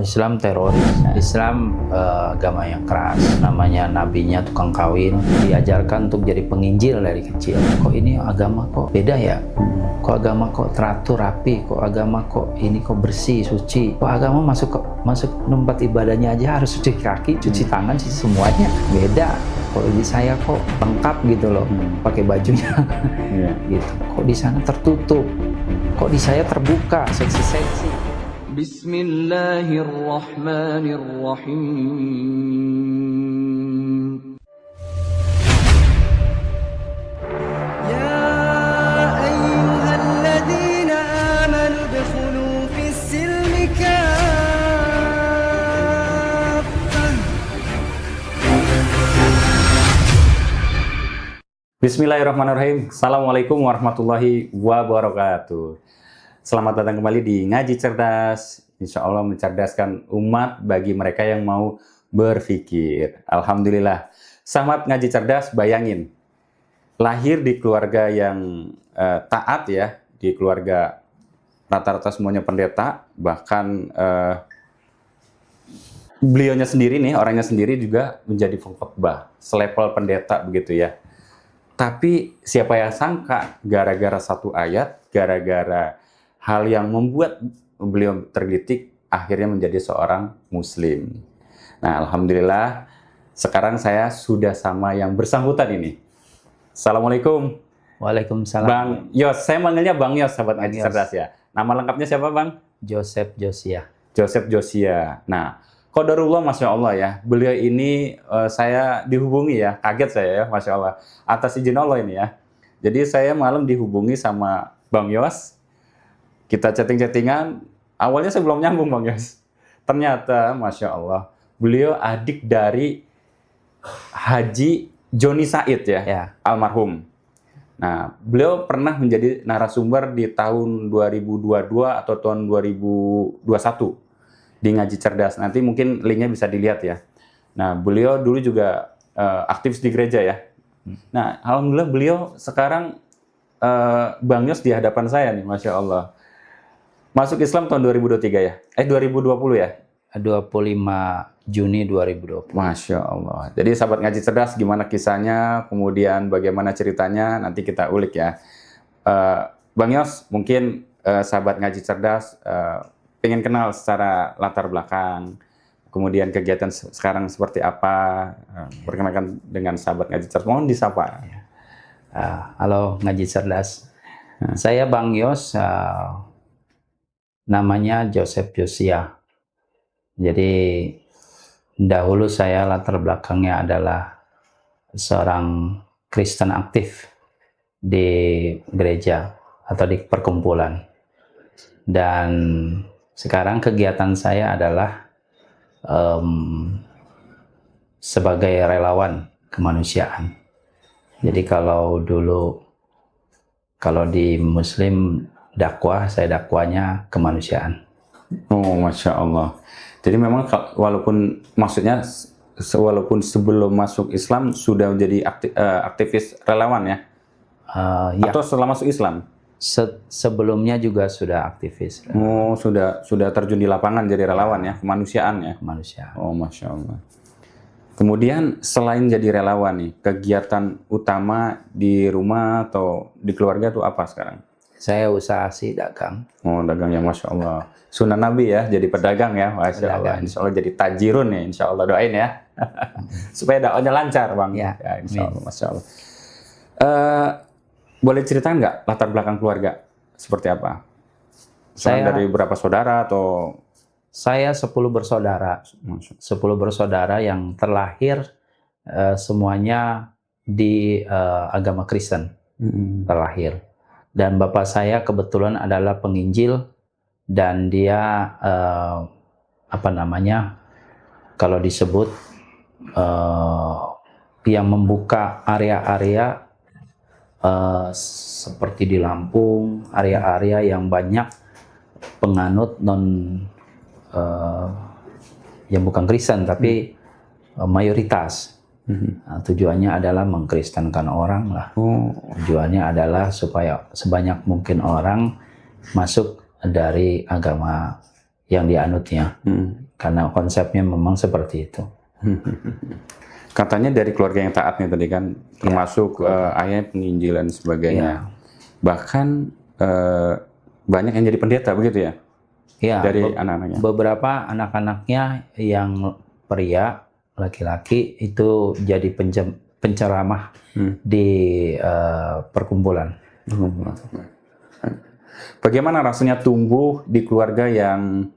Islam teroris, Islam agama yang keras, namanya nabinya tukang kawin, diajarkan untuk jadi penginjil dari kecil. Kok ini agama kok beda ya? Kok agama kok teratur rapi? Kok agama kok ini kok bersih, suci? Kok agama masuk tempat ibadahnya aja harus cuci kaki, cuci tangan, cuci semuanya? Beda. Kok di saya kok lengkap gitu loh, pakai bajunya, gitu. Kok di sana tertutup? Kok di saya terbuka, seksi-seksi? Bismillahirrahmanirrahim. Ya ayyuhalladzina amanu udkhulu fis-silmi kaffah. Bismillahirrahmanirrahim. Assalamualaikum warahmatullahi wabarakatuh. Selamat datang kembali di Ngaji Cerdas. Insya Allah mencerdaskan umat bagi mereka yang mau berpikir. Alhamdulillah. Sahabat Ngaji Cerdas, bayangin. Lahir di keluarga yang taat ya. Di keluarga rata-rata semuanya pendeta. Bahkan beliaunya sendiri nih, orangnya sendiri juga menjadi khotbah. Selevel pendeta begitu ya. Tapi siapa yang sangka gara-gara satu ayat, gara-gara hal yang membuat beliau tergelitik, akhirnya menjadi seorang muslim. Nah, alhamdulillah sekarang saya sudah sama yang bersangkutan ini. Assalamualaikum. Waalaikumsalam. Bang Yos, saya manggilnya Bang Yos, sahabat Ngaji Cerdas ya. Nama lengkapnya siapa Bang? Joseph Josia. Joseph Josia. Nah, qadarullah, Masya Allah ya. Beliau ini saya dihubungi ya, kaget saya ya, Masya Allah. Atas izin Allah ini ya. Jadi saya malam dihubungi sama Bang Yos. Kita chatting-chattingan, awalnya saya belum nyambung Bang Yos. Ternyata, Masya Allah, beliau adik dari Haji Joni Said ya, almarhum. Nah, beliau pernah menjadi narasumber di tahun 2022 atau tahun 2021 di Ngaji Cerdas. Nanti mungkin linknya bisa dilihat ya. Nah, beliau dulu juga aktif di gereja ya. Nah, alhamdulillah beliau sekarang Bang Yos di hadapan saya nih, Masya Allah. Masuk Islam tahun 2023 ya? 2020 ya? 25 Juni 2020. Masya Allah. Jadi sahabat Ngaji Cerdas, gimana kisahnya, kemudian bagaimana ceritanya, nanti kita ulik ya. Bang Yos, mungkin sahabat Ngaji Cerdas pengen kenal secara latar belakang, kemudian kegiatan sekarang seperti apa, perkenalkan dengan sahabat Ngaji Cerdas. Mohon disapa. Halo Ngaji Cerdas. Saya Bang Yos, namanya Joseph Josia. Jadi dahulu saya latar belakangnya adalah seorang Kristen aktif di gereja atau di perkumpulan. Dan sekarang kegiatan saya adalah sebagai relawan kemanusiaan. Jadi kalau di Muslim dakwah, saya dakwanya kemanusiaan. Oh, Masya Allah. Jadi memang walaupun sebelum masuk Islam sudah menjadi aktivis relawan ya? Ya. Atau setelah masuk Islam? Sebelumnya juga sudah aktivis. Oh, sudah terjun di lapangan jadi relawan ya, kemanusiaan ya? Kemanusiaan. Oh, Masya Allah. Kemudian selain jadi relawan nih, kegiatan utama di rumah atau di keluarga tuh apa sekarang? Saya usaha dagang. Oh, dagang ya, Masya Allah. Sunnah Nabi ya, jadi pedagang ya, Masya Allah. Insya Allah jadi tajirun ya, Insya Allah, doain ya. Supaya dakwahnya lancar Bang. Ya, Insya Allah, Masya Allah. Boleh ceritakan nggak latar belakang keluarga? Seperti apa? Saya dari berapa saudara atau? Saya 10 bersaudara. 10 bersaudara yang terlahir semuanya di agama Kristen. Terlahir. Dan bapak saya kebetulan adalah penginjil dan dia kalau disebut yang membuka area-area seperti di Lampung, area-area yang banyak penganut yang bukan Kristen tapi mayoritas. Nah, tujuannya adalah mengkristenkan orang lah. Tujuannya adalah supaya sebanyak mungkin orang masuk dari agama yang dianutnya. Karena konsepnya memang seperti itu. Katanya dari keluarga yang taat nih tadi kan, termasuk ayah penginjil dan sebagainya. Ya. Bahkan banyak yang jadi pendeta begitu ya? Ya, Dari anak-anaknya. beberapa anak-anaknya yang pria, laki-laki itu jadi penceramah di perkumpulan. Bagaimana rasanya tumbuh di keluarga yang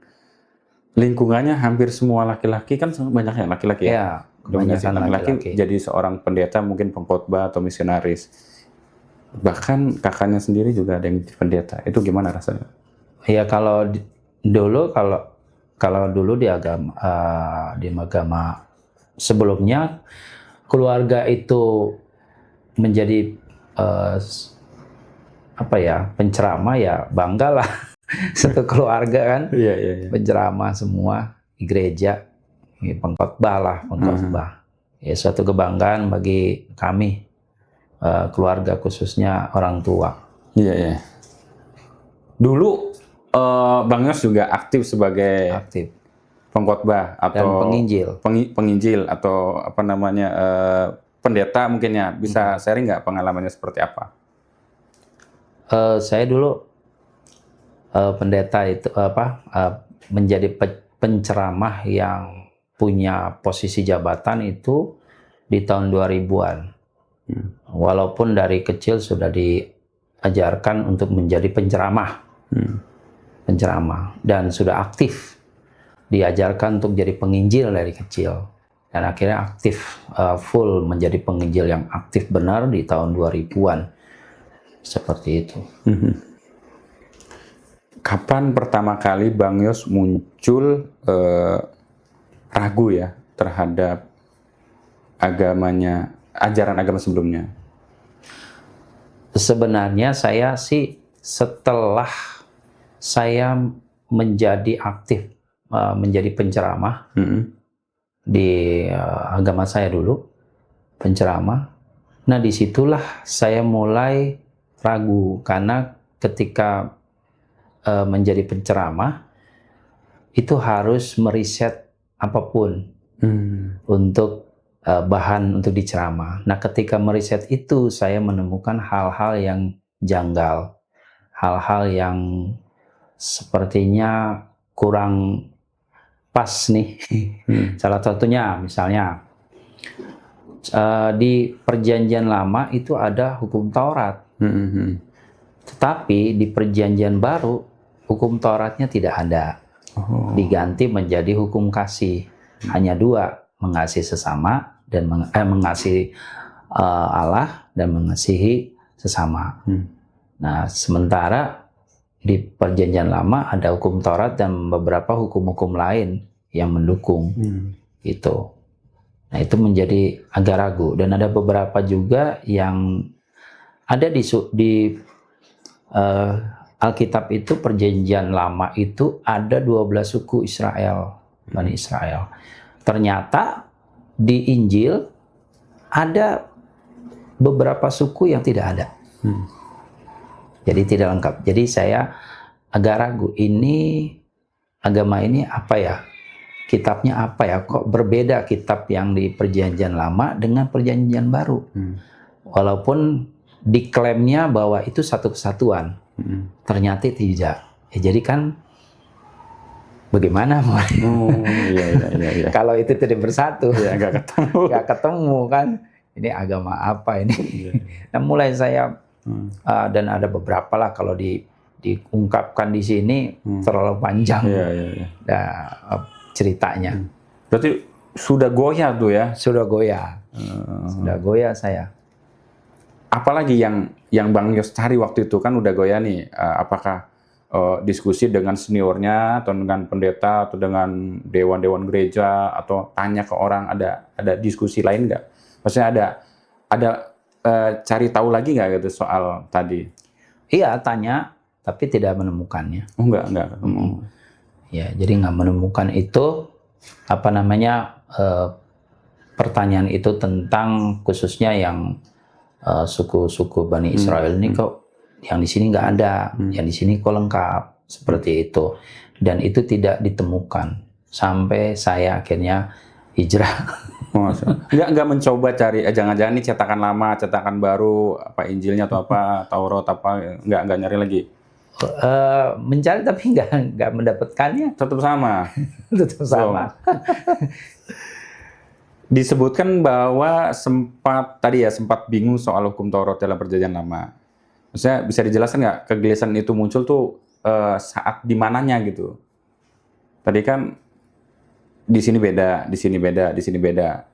lingkungannya hampir semua laki-laki, kan banyak ya laki-laki ya? Ya, Dominasi kebanyakan laki-laki laki-laki. jadi seorang pendeta, mungkin pengkhotbah atau misionaris. Bahkan kakaknya sendiri juga ada yang jadi pendeta. Itu gimana rasanya? Ya kalau dulu di agama sebelumnya, keluarga itu menjadi penceramah, ya banggalah. Satu keluarga kan Iya. penceramah semua di gereja, pengkhotbah. Ya suatu kebanggaan bagi kami, keluarga, khususnya orang tua. Iya. Dulu Bang Yos juga aktif sebagai Aktif pengkhotbah dan atau penginjil. penginjil atau apa namanya pendeta mungkin ya. Bisa sharing nggak pengalamannya seperti apa? Saya dulu pendeta itu menjadi penceramah yang punya posisi jabatan itu di tahun 2000-an. Walaupun dari kecil sudah diajarkan untuk menjadi penceramah. Dan sudah aktif diajarkan untuk jadi penginjil dari kecil, dan akhirnya aktif full menjadi penginjil yang aktif benar di tahun 2000-an. Seperti itu. Kapan pertama kali Bang Yos muncul ragu ya terhadap ajaran agama sebelumnya? Sebenarnya saya sih setelah saya menjadi aktif menjadi penceramah di agama saya dulu, penceramah. Nah, disitulah saya mulai ragu, karena ketika menjadi penceramah itu harus meriset apapun untuk bahan untuk diceramah. Nah, ketika meriset itu saya menemukan hal-hal yang janggal, hal-hal yang sepertinya kurang pas nih. Salah satunya misalnya di Perjanjian Lama itu ada hukum Taurat. Tetapi di Perjanjian Baru hukum Tauratnya tidak ada. Diganti menjadi hukum kasih. Hanya dua, mengasihi sesama dan mengasihi Allah dan mengasihi sesama. Nah, sementara di Perjanjian Lama ada hukum Taurat dan beberapa hukum-hukum lain yang mendukung itu. Nah, itu menjadi agak ragu, dan ada beberapa juga yang ada di Alkitab itu. Perjanjian Lama itu ada 12 suku Israel, Bani Israel. Ternyata di Injil ada beberapa suku yang tidak ada. Jadi tidak lengkap. Jadi saya agak ragu, ini agama ini apa ya? Kitabnya apa ya? Kok berbeda kitab yang di Perjanjian Lama dengan Perjanjian Baru? Walaupun diklaimnya bahwa itu satu kesatuan, ternyata tidak. Ya, jadi kan bagaimana? Iya. Kalau itu tidak bersatu, Ya, nggak ketemu kan? Ini agama apa ini? Nah, mulai saya dan ada beberapa lah, kalau diungkapkan di sini terlalu panjang. Ceritanya. Berarti sudah goyah tuh ya? Sudah goyah. Sudah goyah saya. Apalagi yang Bang Yos cari waktu itu, kan udah goyah nih. Apakah diskusi dengan seniornya atau dengan pendeta atau dengan dewan-dewan gereja, atau tanya ke orang, ada diskusi lain nggak? Maksudnya ada cari tahu lagi nggak gitu soal tadi? Iya, tanya, tapi tidak menemukannya. Oh, enggak. Ya, jadi nggak menemukan itu, pertanyaan itu tentang khususnya yang suku-suku Bani Israel ini kok yang di sini nggak ada, yang di sini kok lengkap. seperti itu. Dan itu tidak ditemukan sampai saya akhirnya hijrah. Nggak mencoba cari, jangan-jangan ini cetakan lama, cetakan baru, apa Injilnya atau apa, Taurat apa, nggak nyari lagi. Mencari tapi nggak mendapatkannya. Tetap sama. Tetap sama. Disebutkan bahwa sempat bingung soal hukum Taurat dalam Perjanjian Lama. Maksudnya bisa dijelaskan nggak kegelisahan itu muncul tuh saat di mananya gitu? Tadi kan di sini beda, di sini beda, di sini beda.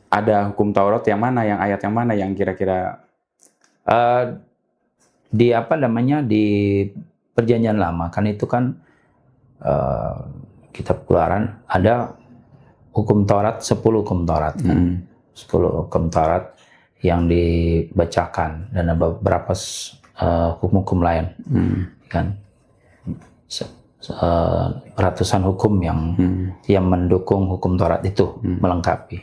Ada hukum Taurat yang mana, yang ayat yang mana yang kira-kira di apa namanya di Perjanjian Lama kan itu kan kitab Keluaran ada hukum Taurat 10 hukum Taurat kan? 10 hukum Taurat yang dibacakan dan ada beberapa hukum-hukum lain kan ratusan hukum yang mendukung hukum Taurat itu melengkapi.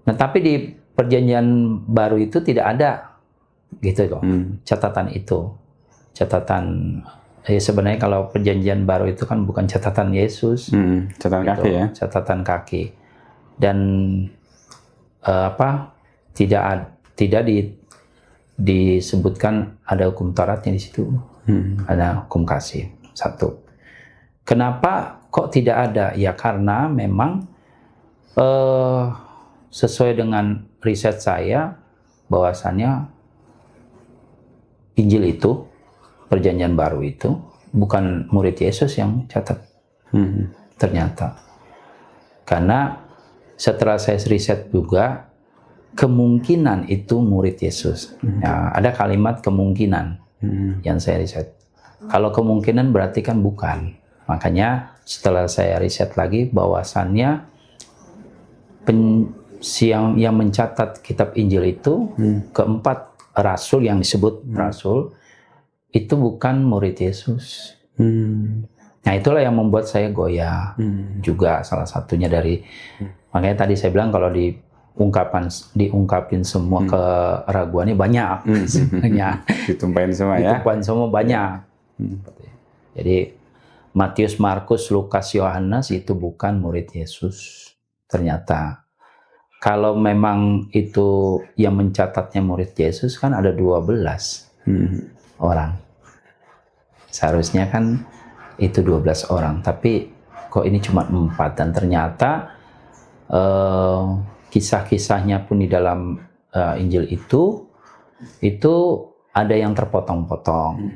Nah tapi di Perjanjian Baru itu tidak ada gitu loh catatan itu. Catatan sebenarnya kalau Perjanjian Baru itu kan bukan catatan Yesus, catatan gitu, kaki ya, catatan kaki. Dan tidak disebutkan ada hukum Tauratnya di situ, ada hukum kasih satu. Kenapa kok tidak ada? Ya karena memang sesuai dengan riset saya bahwasannya Injil itu, Perjanjian Baru itu bukan murid Yesus yang catat. Ternyata. Karena setelah saya riset juga kemungkinan itu murid Yesus. Ya, ada kalimat kemungkinan yang saya riset. Kalau kemungkinan berarti kan bukan. Makanya setelah saya riset lagi bahwasannya yang mencatat kitab Injil itu keempat rasul yang disebut rasul itu bukan murid Yesus. Nah itulah yang membuat saya goyah juga salah satunya dari makanya tadi saya bilang kalau diungkapin semua keraguannya banyak sebenarnya. Ditumpahin semua ya. Ditumpahin semua banyak. Jadi Matius, Markus, Lukas, Yohanes itu bukan murid Yesus ternyata. Kalau memang itu yang mencatatnya murid Yesus kan ada 12 orang. Seharusnya kan itu 12 orang, tapi kok ini cuma 4 dan ternyata kisah-kisahnya pun di dalam Injil itu ada yang terpotong-potong,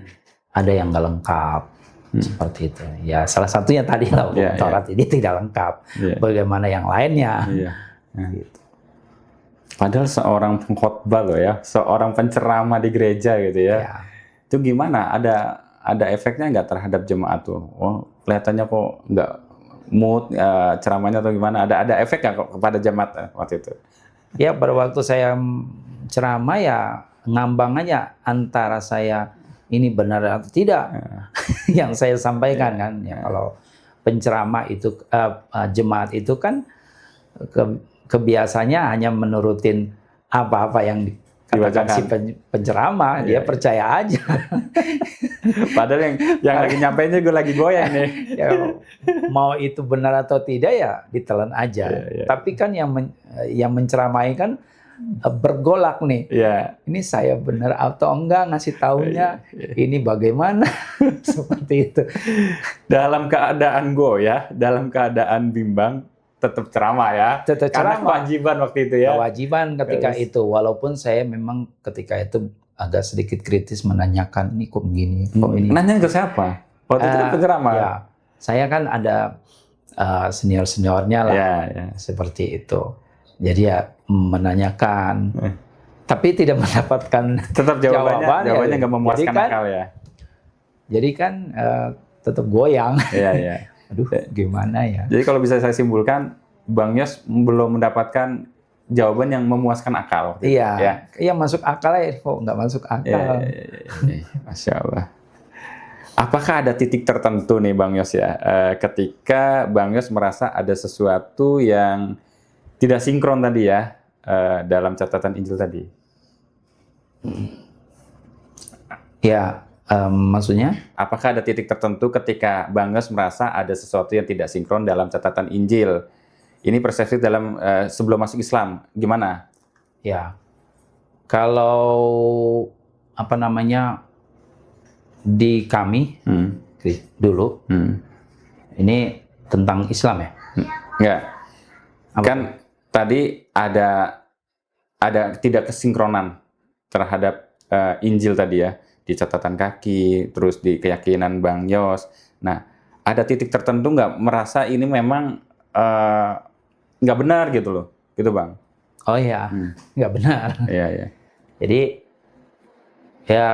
ada yang nggak lengkap seperti itu. Ya salah satunya tadi lah Taurat ini tidak lengkap. Bagaimana yang lainnya? Gitu. Padahal seorang pengkhotbah loh ya, seorang penceramah di gereja gitu ya. Itu gimana? Ada efeknya nggak terhadap jemaat tuh? Oh, kelihatannya kok nggak mood ceramahnya atau gimana? Ada efek nggak kok kepada jemaat waktu itu? Ya pada waktu saya ceramah ya ngambang aja antara saya ini benar atau tidak yang saya sampaikan kan. Ya kalau penceramah itu jemaat itu kan kebiasaannya hanya menurutin apa-apa yang dikatakan si penceramah, dia percaya aja. Padahal yang lagi nyampainya gue lagi goyang nih. Ya, mau itu benar atau tidak ya ditelan aja. Tapi kan yang menceramai kan bergolak nih. Ini saya benar atau enggak ngasih taunya, ini bagaimana? Seperti itu. Dalam keadaan goyah, dalam keadaan bimbang, tetap ceramah ya. Tetap karena ceramah. kewajiban waktu itu ya. Kewajiban ketika itu. Walaupun saya memang ketika itu agak sedikit kritis menanyakan, ini kok begini, kok ini. Nanya ke siapa? Waktu itu kan penceramah. Ya, saya kan ada senior-seniornya lah. Seperti itu. Jadi ya menanyakan. Tapi tidak mendapatkan tetap jawabannya nggak memuaskan akal ya. Jadi kan tetap goyang. Iya. Aduh, gimana ya? Jadi kalau bisa saya simpulkan, Bang Yos belum mendapatkan jawaban yang memuaskan akal. Iya, masuk akal ya, kok nggak masuk akal. Masya Allah. Apakah ada titik tertentu nih Bang Yos ya, ketika Bang Yos merasa ada sesuatu yang tidak sinkron tadi ya, dalam catatan Injil tadi? Ya, Maksudnya? Apakah ada titik tertentu ketika Bang Yos merasa ada sesuatu yang tidak sinkron dalam catatan Injil? Ini persepsi dalam sebelum masuk Islam, gimana? Ya, kalau apa namanya di kami dulu, ini tentang Islam ya? Enggak. Apa? Kan tadi ada tidak kesinkronan terhadap Injil tadi ya, di catatan kaki, terus di keyakinan Bang Yos. Nah, ada titik tertentu nggak merasa ini memang nggak benar gitu loh, gitu Bang? Oh iya, nggak benar. Iya, iya. Jadi ya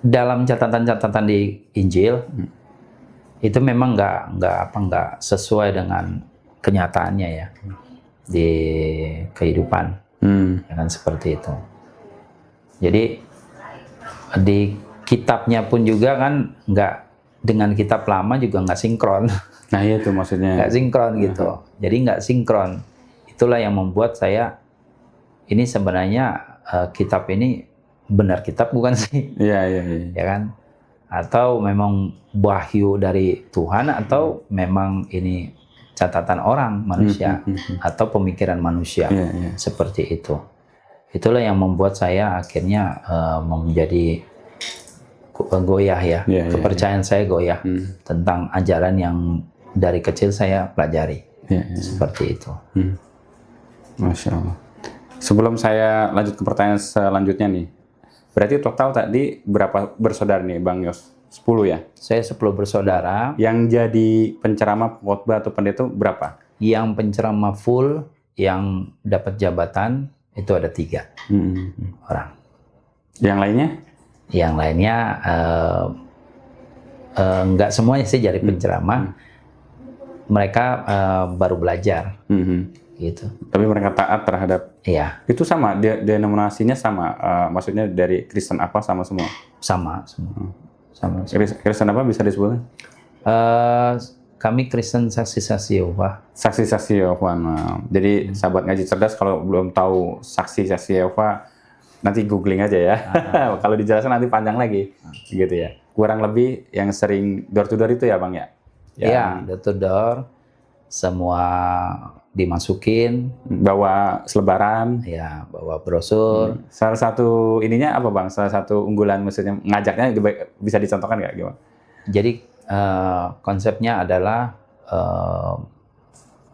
dalam catatan-catatan di Injil itu memang nggak sesuai dengan kenyataannya ya di kehidupan, ya kan seperti itu. Jadi di kitabnya pun juga kan nggak, dengan kitab lama juga nggak sinkron. Nah itu maksudnya. Nggak sinkron gitu. Jadi nggak sinkron. Itulah yang membuat saya ini sebenarnya kitab ini benar kitab bukan sih? Iya. Ya kan? Atau memang wahyu dari Tuhan atau memang ini catatan orang manusia atau pemikiran manusia, seperti itu. Itulah yang membuat saya akhirnya menjadi goyah ya, kepercayaan saya goyah tentang ajaran yang dari kecil saya pelajari, seperti itu. Masya Allah. Sebelum saya lanjut ke pertanyaan selanjutnya nih, berarti total tadi berapa bersaudara nih Bang Yos? 10 ya? Saya 10 bersaudara. Yang jadi penceramah, khotbah atau pendeta berapa? Yang penceramah full, yang dapat jabatan itu ada 3 orang. Yang lainnya? Yang lainnya nggak semuanya sih jadi penceramah. Mereka baru belajar, gitu. Tapi mereka taat terhadap. Iya. Itu sama, denominasinya sama, maksudnya dari Kristen apa sama semua? Sama semua. Sama. Kristen apa bisa disebutkan? Kami Kristen Saksi-Saksi Yehova. Saksi-Saksi Yehova. Nah, jadi sahabat ngaji cerdas kalau belum tahu Saksi-Saksi Yehova, nanti googling aja ya. Kalau dijelaskan nanti panjang lagi, gitu ya. Kurang lebih yang sering door to door itu ya Bang ya? Iya, door to door. Semua dimasukin. Bawa selebaran. Ya, bawa brosur. Salah satu ininya apa Bang? Salah satu unggulan maksudnya ngajaknya bisa dicontohkan nggak gimana? Jadi konsepnya adalah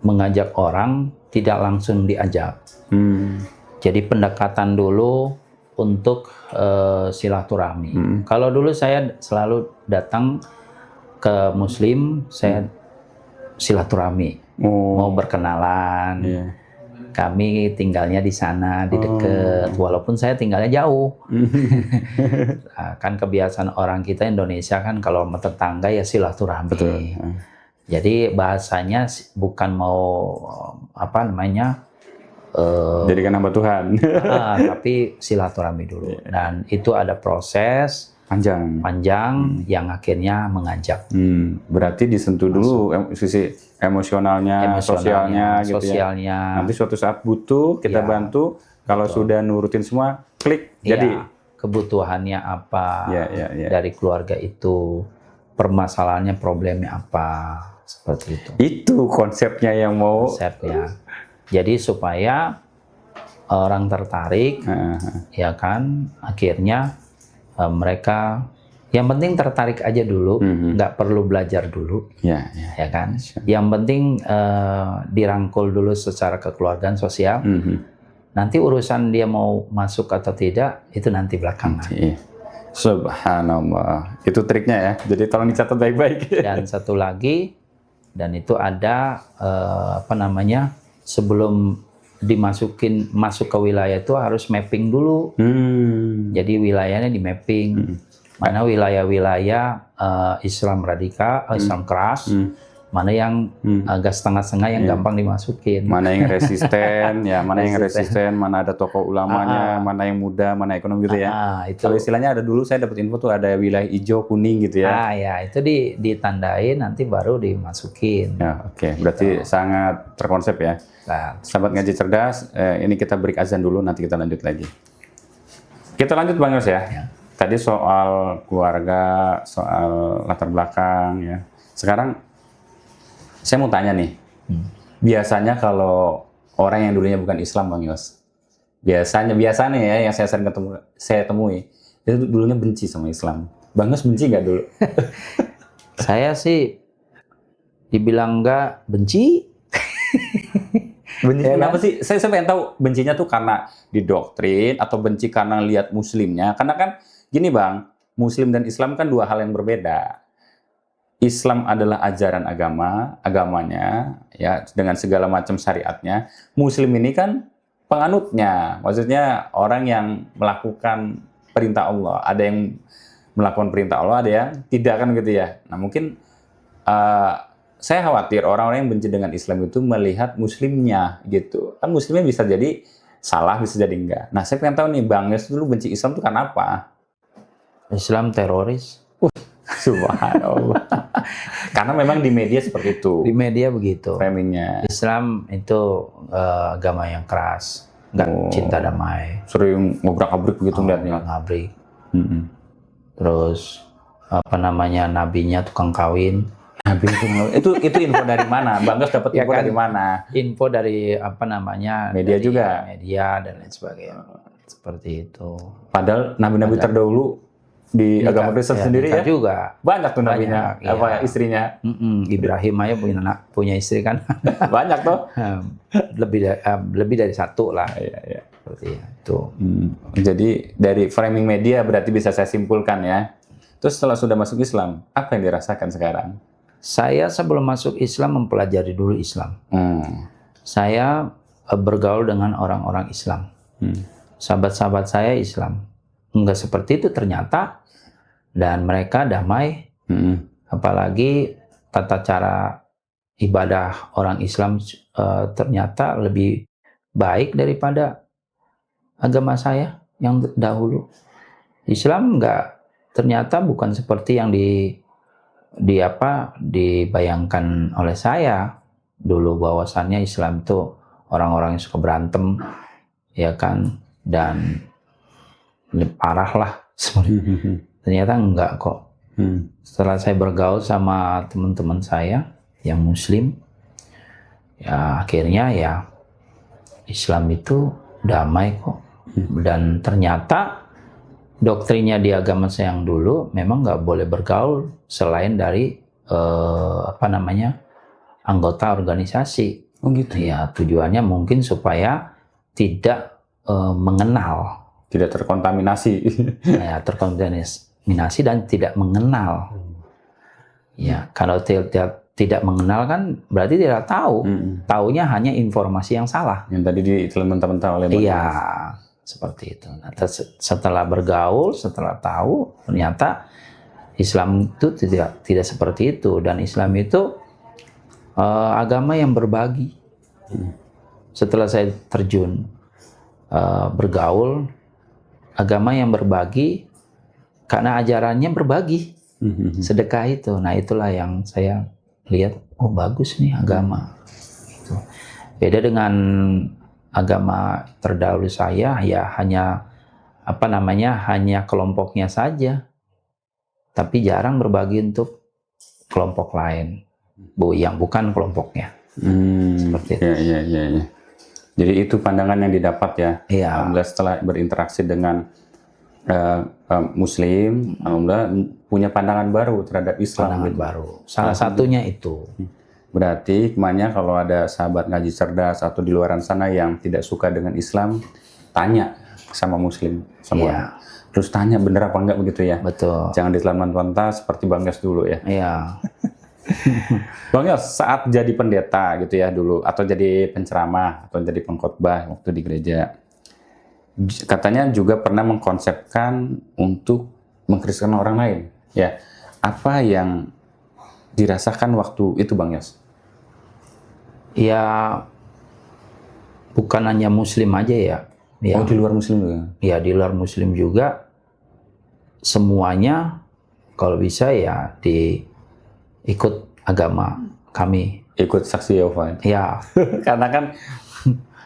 mengajak orang tidak langsung diajak. Jadi pendekatan dulu untuk silaturahmi. Kalau dulu saya selalu datang ke Muslim, saya silaturahmi, mau berkenalan. Kami tinggalnya di sana, di dekat, walaupun saya tinggalnya jauh. Kan kebiasaan orang kita Indonesia kan kalau sama tetangga ya silaturahmi. Betul. Jadi bahasanya bukan mau apa namanya, jadikan hamba Tuhan. tapi silaturahmi dulu. Dan itu ada proses panjang yang akhirnya mengajak. Berarti disentuh dulu sisi emosionalnya, sosialnya gitu ya. Nanti suatu saat butuh kita bantu. Kalau sudah nurutin semua, klik. Jadi kebutuhannya apa dari keluarga itu, permasalahannya, problemnya apa, seperti itu. Itu konsepnya yang mau. Konsepnya. Jadi supaya orang tertarik, ya kan, akhirnya mereka yang penting tertarik aja dulu, nggak perlu belajar dulu, ya kan. Yang penting dirangkul dulu secara kekeluargaan sosial. Nanti urusan dia mau masuk atau tidak itu nanti belakangan. Subhanallah, itu triknya ya. Jadi tolong dicatat baik-baik. Dan satu lagi, dan itu ada apa namanya, sebelum masuk ke wilayah itu harus mapping dulu. Jadi wilayahnya di mapping. Mana wilayah-wilayah Islam radikal, Islam keras, mana yang agak setengah-setengah yang gampang dimasukin. Mana yang resisten, mana ada tokoh ulamanya, mana yang muda, mana ekonomi gitu ya. Itu. Kalau istilahnya ada dulu saya dapat info tuh ada wilayah hijau, kuning gitu ya. Ya itu ditandain nanti baru dimasukin. Ya, oke. Berarti sangat terkonsep ya. Nah, Sahabat ngaji cerdas, ini kita break azan dulu, nanti kita lanjut lagi. Kita lanjut Bang Yos ya. tadi soal keluarga, soal latar belakang ya. Sekarang saya mau tanya nih. Biasanya kalau orang yang dulunya bukan Islam, Bang Yos, biasanya ya yang saya temui, dia dulunya benci sama Islam. Bang Yos benci nggak dulu? Saya sih dibilang nggak benci. Benci Ya kenapa kan? sih? Saya pengen tahu bencinya tuh karena didoktrin atau benci karena lihat muslimnya. Karena kan gini Bang, Muslim dan Islam kan dua hal yang berbeda. Islam adalah ajaran agamanya ya dengan segala macam syariatnya. Muslim ini kan penganutnya, maksudnya orang yang melakukan perintah Allah. Ada yang melakukan perintah Allah, ada yang tidak kan gitu ya. Nah mungkin saya khawatir orang-orang yang benci dengan Islam itu melihat muslimnya gitu. Kan muslimnya bisa jadi salah, bisa jadi enggak. Nah saya pengen tahu nih Bang Yos dulu benci Islam itu karena apa? Islam teroris. Subhanallah. Karena memang di media seperti itu. Di media begitu. Framingnya. Islam itu agama yang keras, nggak cinta damai, Sering ngobrak-abrik begitu lihatnya. ngabrik. Terus apa namanya, nabinya tukang kawin. Nabi itu info dari mana? Bang Yos dapat Ya info kan? dari mana? Info dari apa namanya, Media dari juga? media dan lain sebagainya, seperti itu. Padahal nabi-nabi terdahulu di agama Kristen sendiri nikah ya juga banyak tuh nabinya, Banyak, apa iya. istrinya Ibrahim aja punya istri kan. banyak tuh. lebih dari satu lah, Iya. seperti itu. Jadi dari framing media berarti bisa saya simpulkan ya. Terus setelah sudah masuk Islam, apa yang dirasakan sekarang? Saya sebelum masuk Islam mempelajari dulu Islam. Saya bergaul dengan orang-orang Islam. Sahabat-sahabat saya Islam. Enggak seperti itu ternyata. Dan mereka damai. Apalagi tata cara ibadah orang Islam ternyata lebih baik daripada agama saya yang dahulu. Islam ternyata bukan seperti yang dibayangkan oleh saya dulu, bahwasannya Islam itu orang-orang yang suka berantem, ya kan, dan parah lah. Ternyata enggak kok. Setelah saya bergaul sama teman-teman saya yang Muslim, ya akhirnya ya Islam itu damai kok. Dan ternyata doktrinnya di agama saya yang dulu memang nggak boleh bergaul selain dari anggota organisasi. Oh gitu. Ya tujuannya mungkin supaya tidak mengenal. Tidak terkontaminasi. Ya, terkontaminasi dan tidak mengenal. Ya, kalau tidak mengenal kan berarti tidak tahu. Taunya hanya informasi yang salah. Yang tadi ditelan mentah-mentah oleh Bang Iya, Yos. seperti itu. Nah, setelah bergaul, setelah tahu, ternyata Islam itu tidak seperti itu. Dan Islam itu agama yang berbagi. Setelah saya terjun bergaul, agama yang berbagi karena ajarannya berbagi, sedekah itu. Nah itulah yang saya lihat, oh bagus nih agama. Gitu. Beda dengan agama terdahulu saya, ya hanya hanya kelompoknya saja, tapi jarang berbagi untuk kelompok lain, yang bukan kelompoknya. Seperti itu. Iya. Jadi itu pandangan yang didapat ya. Iya. Alhamdulillah setelah berinteraksi dengan Muslim, alhamdulillah punya pandangan baru terhadap Islam. Pandangan gitu. baru. Salah satunya itu. Berarti hikmahnya kalau ada sahabat ngaji cerdas atau di luaran sana yang tidak suka dengan Islam, tanya sama Muslim semua. Iya. Terus tanya bener apa enggak begitu ya. Betul. Jangan ditelan mentah-mentah seperti Bang Yos dulu ya. Iya. Bang Yos, saat jadi pendeta gitu ya dulu, atau jadi penceramah, atau jadi pengkhotbah waktu di gereja, katanya juga pernah mengkonsepkan untuk mengkristenkan orang lain. Ya, apa yang dirasakan waktu itu Bang Yos? Ya, bukan hanya Muslim aja ya. Ya. Oh, di luar Muslim juga? Ya, di luar Muslim juga. Semuanya kalau bisa ya ikut agama kami. Ikut saksi Yehova. Ya, Karena kan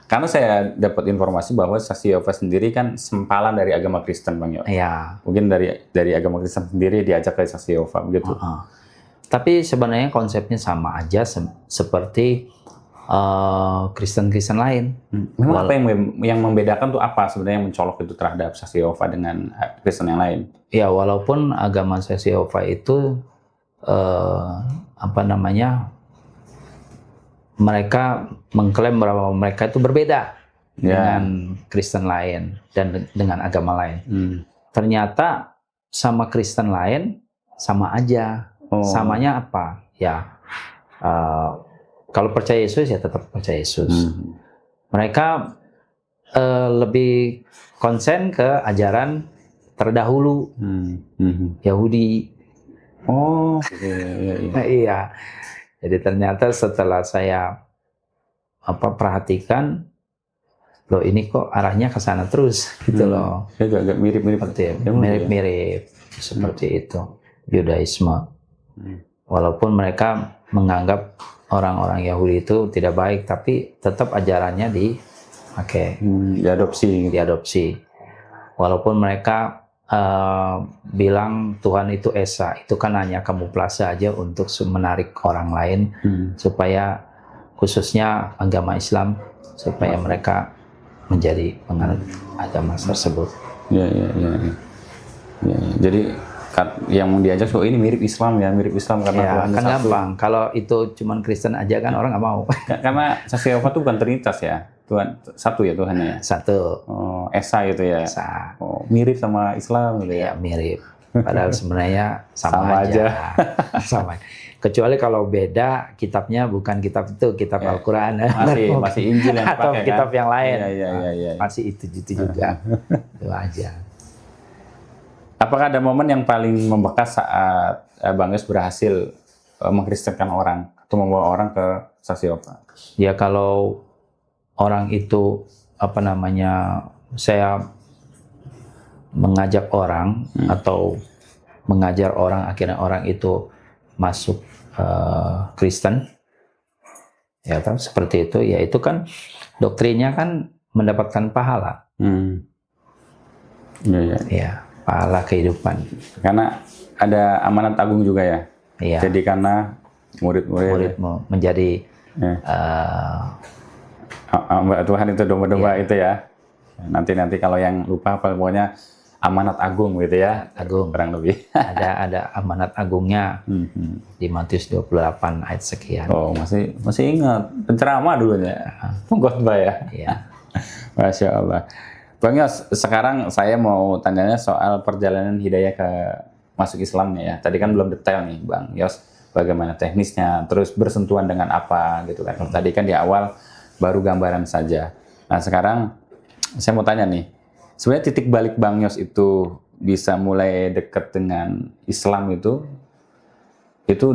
Karena saya dapat informasi bahwa saksi Yehova sendiri kan sempalan dari agama Kristen, Bang Yos. Ya. Mungkin dari agama Kristen sendiri diajak ke saksi Yehova begitu. Tapi sebenarnya konsepnya sama aja seperti Kristen-Kristen lain. Memang apa yang membedakan tuh apa sebenarnya yang mencolok itu terhadap saksi Yehova dengan Kristen yang lain? Ya, walaupun agama saksi Yehova itu mereka mengklaim bahwa mereka itu berbeda dengan Kristen lain dan dengan agama lain. Ternyata sama Kristen lain sama aja. Samanya apa? Ya, kalau percaya Yesus ya tetap percaya Yesus. Mereka lebih konsen ke ajaran terdahulu Yahudi. Oh, iya. Jadi ternyata setelah saya perhatikan, loh ini kok arahnya ke sana terus gitu loh. Agak mirip-mirip. Mirip-mirip seperti itu Yudaisme. Walaupun mereka menganggap orang-orang Yahudi itu tidak baik, tapi tetap ajarannya dipakai, diadopsi. Walaupun mereka bilang Tuhan itu Esa, itu kan hanya kamuflase aja untuk menarik orang lain supaya khususnya agama Islam supaya mereka menjadi penganut agama tersebut. Ya. Jadi yang diajak ini mirip Islam karena ya, Tuhan kan satu. gampang. Kalau itu cuman Kristen aja kan orang nggak mau. Karena saksi Yehova itu bukan Trinitas ya. Tuhan satu ya Tuhannya ya. Satu. Oh, Esa itu ya. Esa. Oh, mirip sama Islam gitu ya. Ya, mirip. Padahal sebenarnya sama aja. Sama. Kecuali kalau beda kitabnya bukan kitab itu, kitab Al-Qur'an. Masih Injil yang atau dipakai kitab kan? yang lain. Iya. Masih itu juga. Itu aja. Apakah ada momen yang paling membekas saat Bang Yos berhasil mengkristenkan orang atau membawa orang ke saksi Yehova? Ya kalau orang itu saya mengajak orang atau mengajar orang, akhirnya orang itu masuk Kristen, ya kan seperti itu. Ya itu kan doktrinnya kan mendapatkan pahala. Ya, pahala kehidupan. Karena ada amanat agung juga ya. Iya. Jadi karena muridmu menjadi Tuhan itu domba-domba itu ya. Nanti kalau yang lupa pokoknya amanat agung gitu ya. Agung. Kurang lebih. ada amanat agungnya di Matius 28 ayat sekian. Oh, masih ingat penceramah dulunya. Pengkhotbah ya. Iya. Masya Allah. Bang Yos, sekarang saya mau tanyanya soal perjalanan hidayah ke masuk Islamnya ya. Tadi kan belum detail nih Bang Yos, bagaimana teknisnya, terus bersentuhan dengan apa gitu kan. Tadi kan di awal baru gambaran saja. Nah sekarang saya mau tanya nih, sebenarnya titik balik Bang Yos itu bisa mulai dekat dengan Islam itu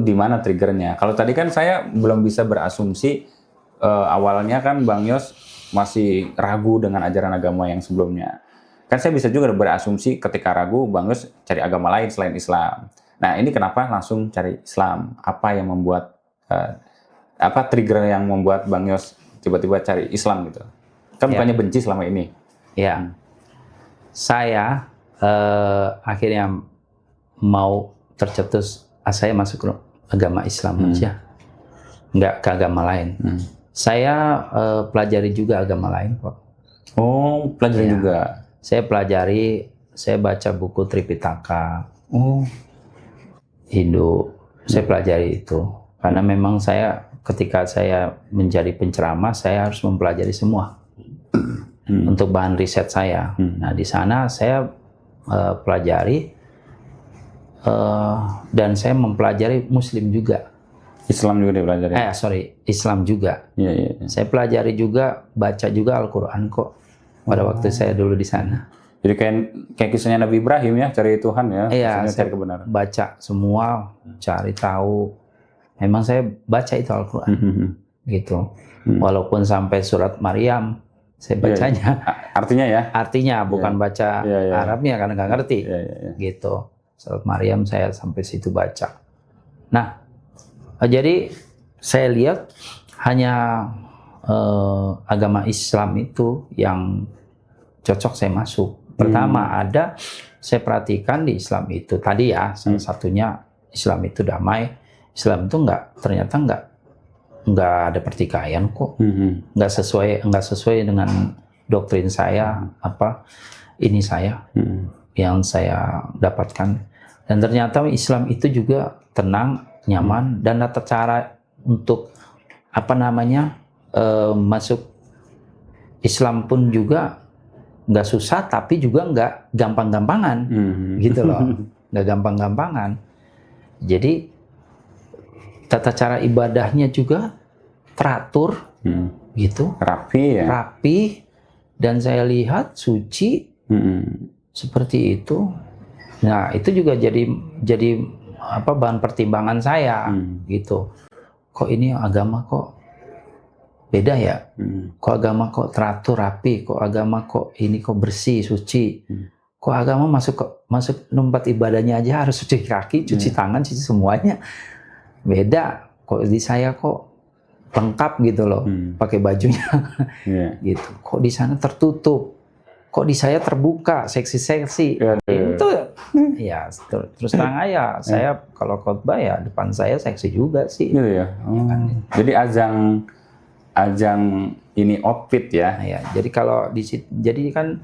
di mana triggernya? Kalau tadi kan saya belum bisa berasumsi, awalnya kan Bang Yos masih ragu dengan ajaran agama yang sebelumnya. Kan saya bisa juga berasumsi ketika ragu Bang Yos cari agama lain selain Islam. Nah ini kenapa langsung cari Islam? Apa yang membuat, trigger yang membuat Bang Yos tiba-tiba cari Islam gitu? Kan bukannya benci selama ini. Ya, saya akhirnya mau tercetus, saya masuk ke agama Islam aja, nggak ke agama lain. Saya pelajari juga agama lain kok. Oh, pelajari juga. Saya pelajari, saya baca buku Tripitaka, Hindu. Saya pelajari itu karena memang ketika saya menjadi penceramah, saya harus mempelajari semua untuk bahan riset saya. Nah di sana saya pelajari dan saya mempelajari Muslim juga. Islam juga dipelajari? Islam juga. Iya. Saya pelajari juga, baca juga Al-Quran kok pada waktu saya dulu di sana. Jadi kayak kisahnya Nabi Ibrahim ya, cari Tuhan ya. Iya, saya cari kebenaran. Baca semua, cari tahu. Memang saya baca itu Al-Quran, gitu. Walaupun sampai surat Maryam, saya bacanya. Artinya ya? Artinya, bukan baca Arabnya karena nggak ngerti, gitu. Surat Maryam saya sampai situ baca. Nah, jadi saya lihat hanya agama Islam itu yang cocok saya masuk. Pertama ada, saya perhatikan di Islam itu tadi ya, salah satunya Islam itu damai. Islam itu ternyata nggak ada pertikaian kok, nggak sesuai dengan doktrin saya, yang saya dapatkan. Dan ternyata Islam itu juga tenang, nyaman, dan tata cara untuk masuk Islam pun juga nggak susah, tapi juga nggak gampang-gampangan, gitu loh, nggak gampang-gampangan. Jadi tata cara ibadahnya juga teratur, gitu, rapi ya, rapi, dan saya lihat suci, seperti itu. Nah itu juga jadi bahan pertimbangan saya, gitu. Kok ini agama kok beda ya? Kok agama kok teratur rapi? Kok agama kok bersih, suci? Kok agama masuk tempat ibadahnya aja harus cuci kaki, cuci tangan, cuci semuanya? Beda. Kok di saya kok lengkap gitu loh, pakai bajunya, gitu. Kok di sana tertutup? Kok di saya terbuka, seksi-seksi? Itu ya terus terang aja, saya kalau khotbah ya depan saya seksi juga sih. Gitu ya. Jadi ajang ini outfit ya. Ya, jadi kalau jadi kan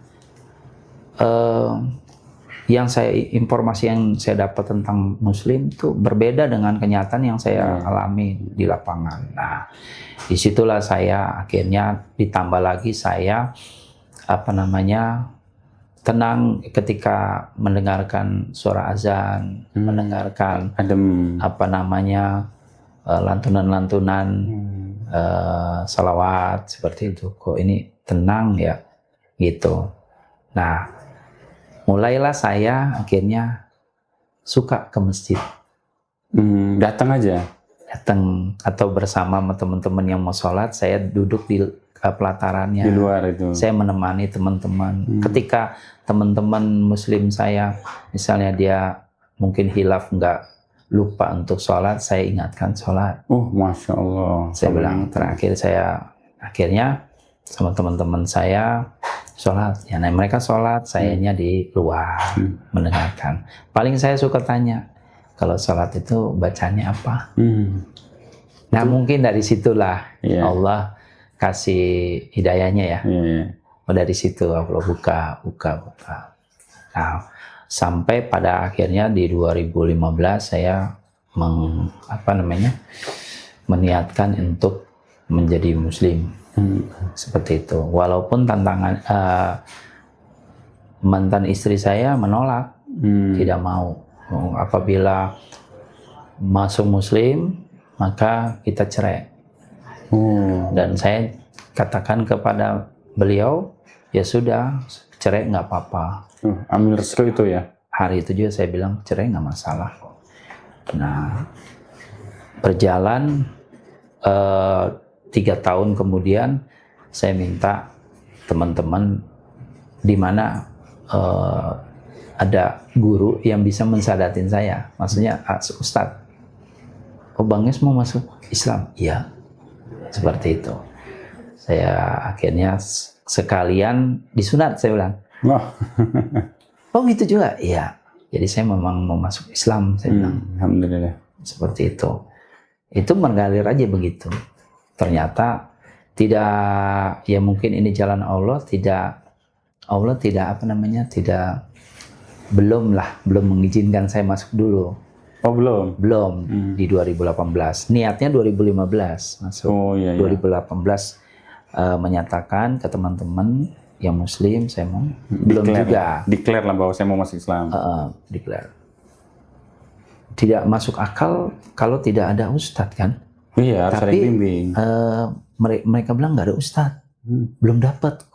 informasi yang saya dapat tentang Muslim itu berbeda dengan kenyataan yang saya alami di lapangan. Nah, disitulah saya akhirnya ditambah lagi saya tenang ketika mendengarkan suara azan, mendengarkan lantunan-lantunan salawat seperti itu. Kok ini tenang ya, gitu. Nah, mulailah saya akhirnya suka ke masjid. Datang Atau bersama teman-teman yang mau sholat, saya duduk di pelatarannya. Di luar itu. Saya menemani teman-teman. Ketika teman-teman Muslim saya, misalnya dia mungkin hilaf, nggak lupa untuk sholat, saya ingatkan sholat. Masya Allah. Saya bilang akhirnya sama teman-teman saya sholat. Ya, nah mereka sholat, sayanya di luar mendengarkan. Paling saya suka tanya, kalau sholat itu bacanya apa? Nah mungkin dari situlah Allah kasih hidayahnya ya. Dari situ Allah buka. Nah, sampai pada akhirnya di 2015 saya meniatkan untuk menjadi Muslim. Seperti itu. Walaupun tantangan mantan istri saya menolak, tidak mau. Apabila masuk Muslim, maka kita cerai. Dan saya katakan kepada beliau, ya sudah, cerai nggak apa-apa. Ambil restu itu ya? Hari itu juga saya bilang, cerai nggak masalah. Nah, berjalan 3 tahun kemudian, saya minta teman-teman di mana ada guru yang bisa mensadatin saya. Maksudnya, Ustadz, Bang Yes mau masuk Islam? Iya. Seperti itu. Saya akhirnya sekalian disunat, saya bilang. Oh gitu juga? Iya. Jadi saya memang mau masuk Islam, saya bilang. Alhamdulillah. Seperti itu. Itu mengalir aja begitu. Ternyata tidak, ya mungkin ini jalan Allah, belum mengizinkan saya masuk dulu. Oh belum? Belum, di 2018. Niatnya 2015 masuk. 2018 menyatakan ke teman-teman yang Muslim, saya mau. Belum juga. Declare lah bahwa saya mau masuk Islam. Declare. Tidak masuk akal kalau tidak ada ustadz kan? Iya, harus ada yang bimbing. Mereka bilang nggak ada ustadz. Belum dapat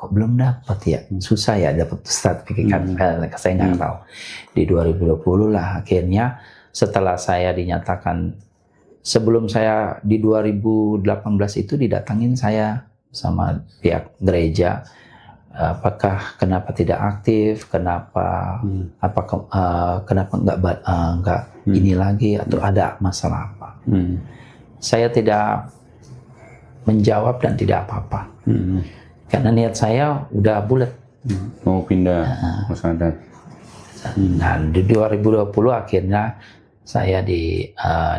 ya. Susah ya dapat ustadz. Saya nggak tahu. Di 2020 lah akhirnya, setelah saya dinyatakan, sebelum saya di 2018 itu didatangin saya sama pihak gereja, kenapa tidak aktif, kenapa nggak ini lagi, atau ada masalah apa? Saya tidak menjawab dan tidak apa-apa. Karena niat saya udah bulat. Mau pindah Sadat. Nah, di 2020 akhirnya saya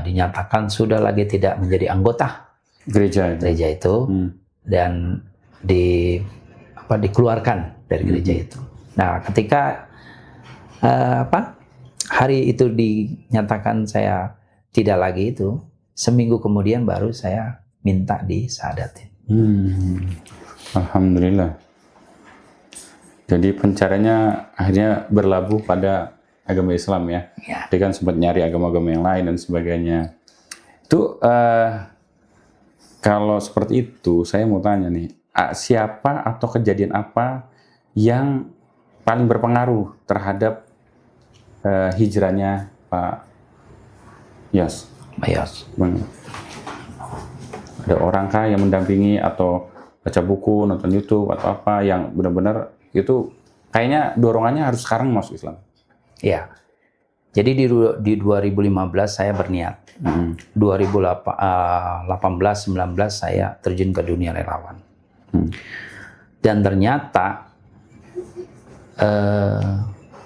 dinyatakan sudah lagi tidak menjadi anggota Gereja. gereja itu dan dikeluarkan dari gereja itu. Nah, ketika hari itu dinyatakan saya tidak lagi itu, seminggu kemudian baru saya minta disadatin. Alhamdulillah. Jadi pencariannya akhirnya berlabuh pada agama Islam ya. Ya. Dia kan sempat nyari agama-agama yang lain dan sebagainya. Itu kalau seperti itu, saya mau tanya nih, siapa atau kejadian apa yang paling berpengaruh terhadap hijrahnya Pak Yos? Mayos. Ada orang kah yang mendampingi atau baca buku, nonton YouTube atau apa yang benar-benar itu kayaknya dorongannya harus sekarang masuk Islam? Ya. Jadi di 2015 saya berniat. 2018-19 saya terjun ke dunia relawan. Dan ternyata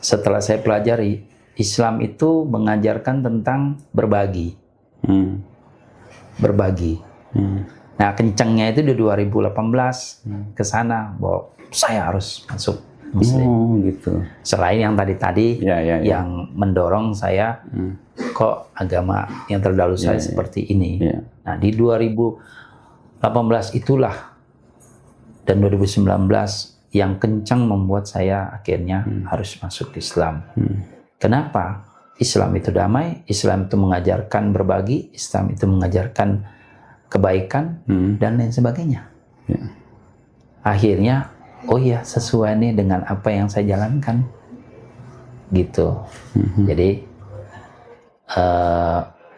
setelah saya pelajari, Islam itu mengajarkan tentang berbagi. Berbagi. Nah, kencangnya itu di 2018 ke sana bahwa saya harus masuk Muslim. Oh, gitu. Selain yang tadi-tadi yang mendorong saya kok agama yang terdahulu saya seperti ini. Nah, di 2018 itulah dan 2019 yang kencang membuat saya akhirnya harus masuk Islam. Kenapa? Islam itu damai, Islam itu mengajarkan berbagi, Islam itu mengajarkan kebaikan dan lain sebagainya. Akhirnya, oh iya, sesuai nih dengan apa yang saya jalankan, gitu. Jadi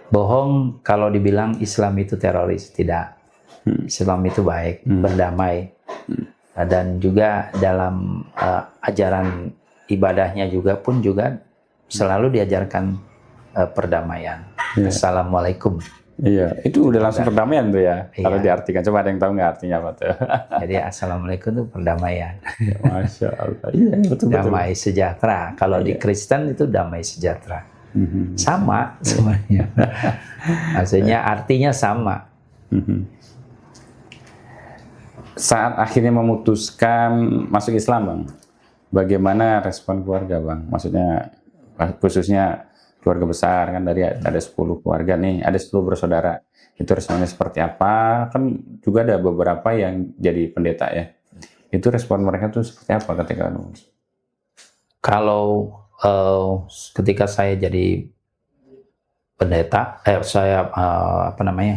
bohong kalau dibilang Islam itu teroris, tidak. Islam itu baik, berdamai, dan juga dalam ajaran ibadahnya juga selalu diajarkan perdamaian. Assalamualaikum. Iya, itu udah langsung perdamaian tuh ya. Kalau diartikan, coba ada yang tahu nggak artinya apa tuh? Jadi assalamualaikum itu perdamaian. Masya Allah. Iya, betul. Damai sejahtera. Kalau di Kristen itu damai sejahtera. Sama sebenarnya. Maksudnya artinya sama. Saat akhirnya memutuskan masuk Islam, Bang, bagaimana respon keluarga, Bang? Maksudnya khususnya keluarga besar, kan dari ada 10 keluarga nih, ada 10 bersaudara. Itu responnya seperti apa? Kan juga ada beberapa yang jadi pendeta ya. Itu respon mereka tuh seperti apa ketika Kalau ketika saya jadi pendeta,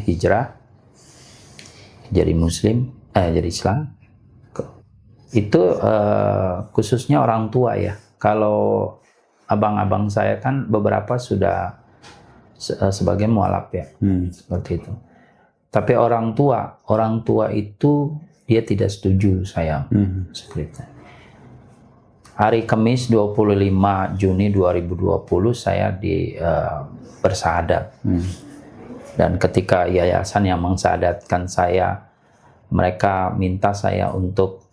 hijrah, jadi Muslim, jadi Islam, itu khususnya orang tua ya. Kalau abang-abang saya kan beberapa sudah sebagai mualaf ya, seperti itu. Tapi orang tua itu dia tidak setuju saya seperti itu. Hari Kamis 25 Juni 2020 saya bersahadat. Dan ketika yayasan yang mensahadatkan saya, mereka minta saya untuk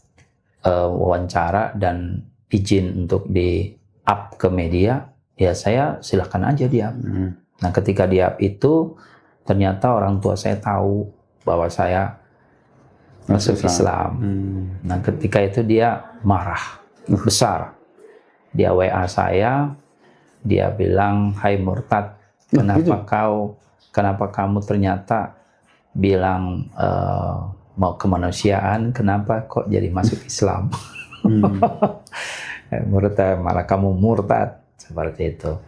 wawancara dan izin untuk di-up ke media, ya saya silahkan aja di-up. Nah, ketika di-up itu, ternyata orang tua saya tahu bahwa saya masuk Islam. Nah, ketika itu dia marah besar. Dia WA saya, dia bilang, "Hai murtad, kenapa kamu ternyata bilang mau kemanusiaan, kenapa kok jadi masuk Islam?" Murtad, malah kamu murtad, seperti itu.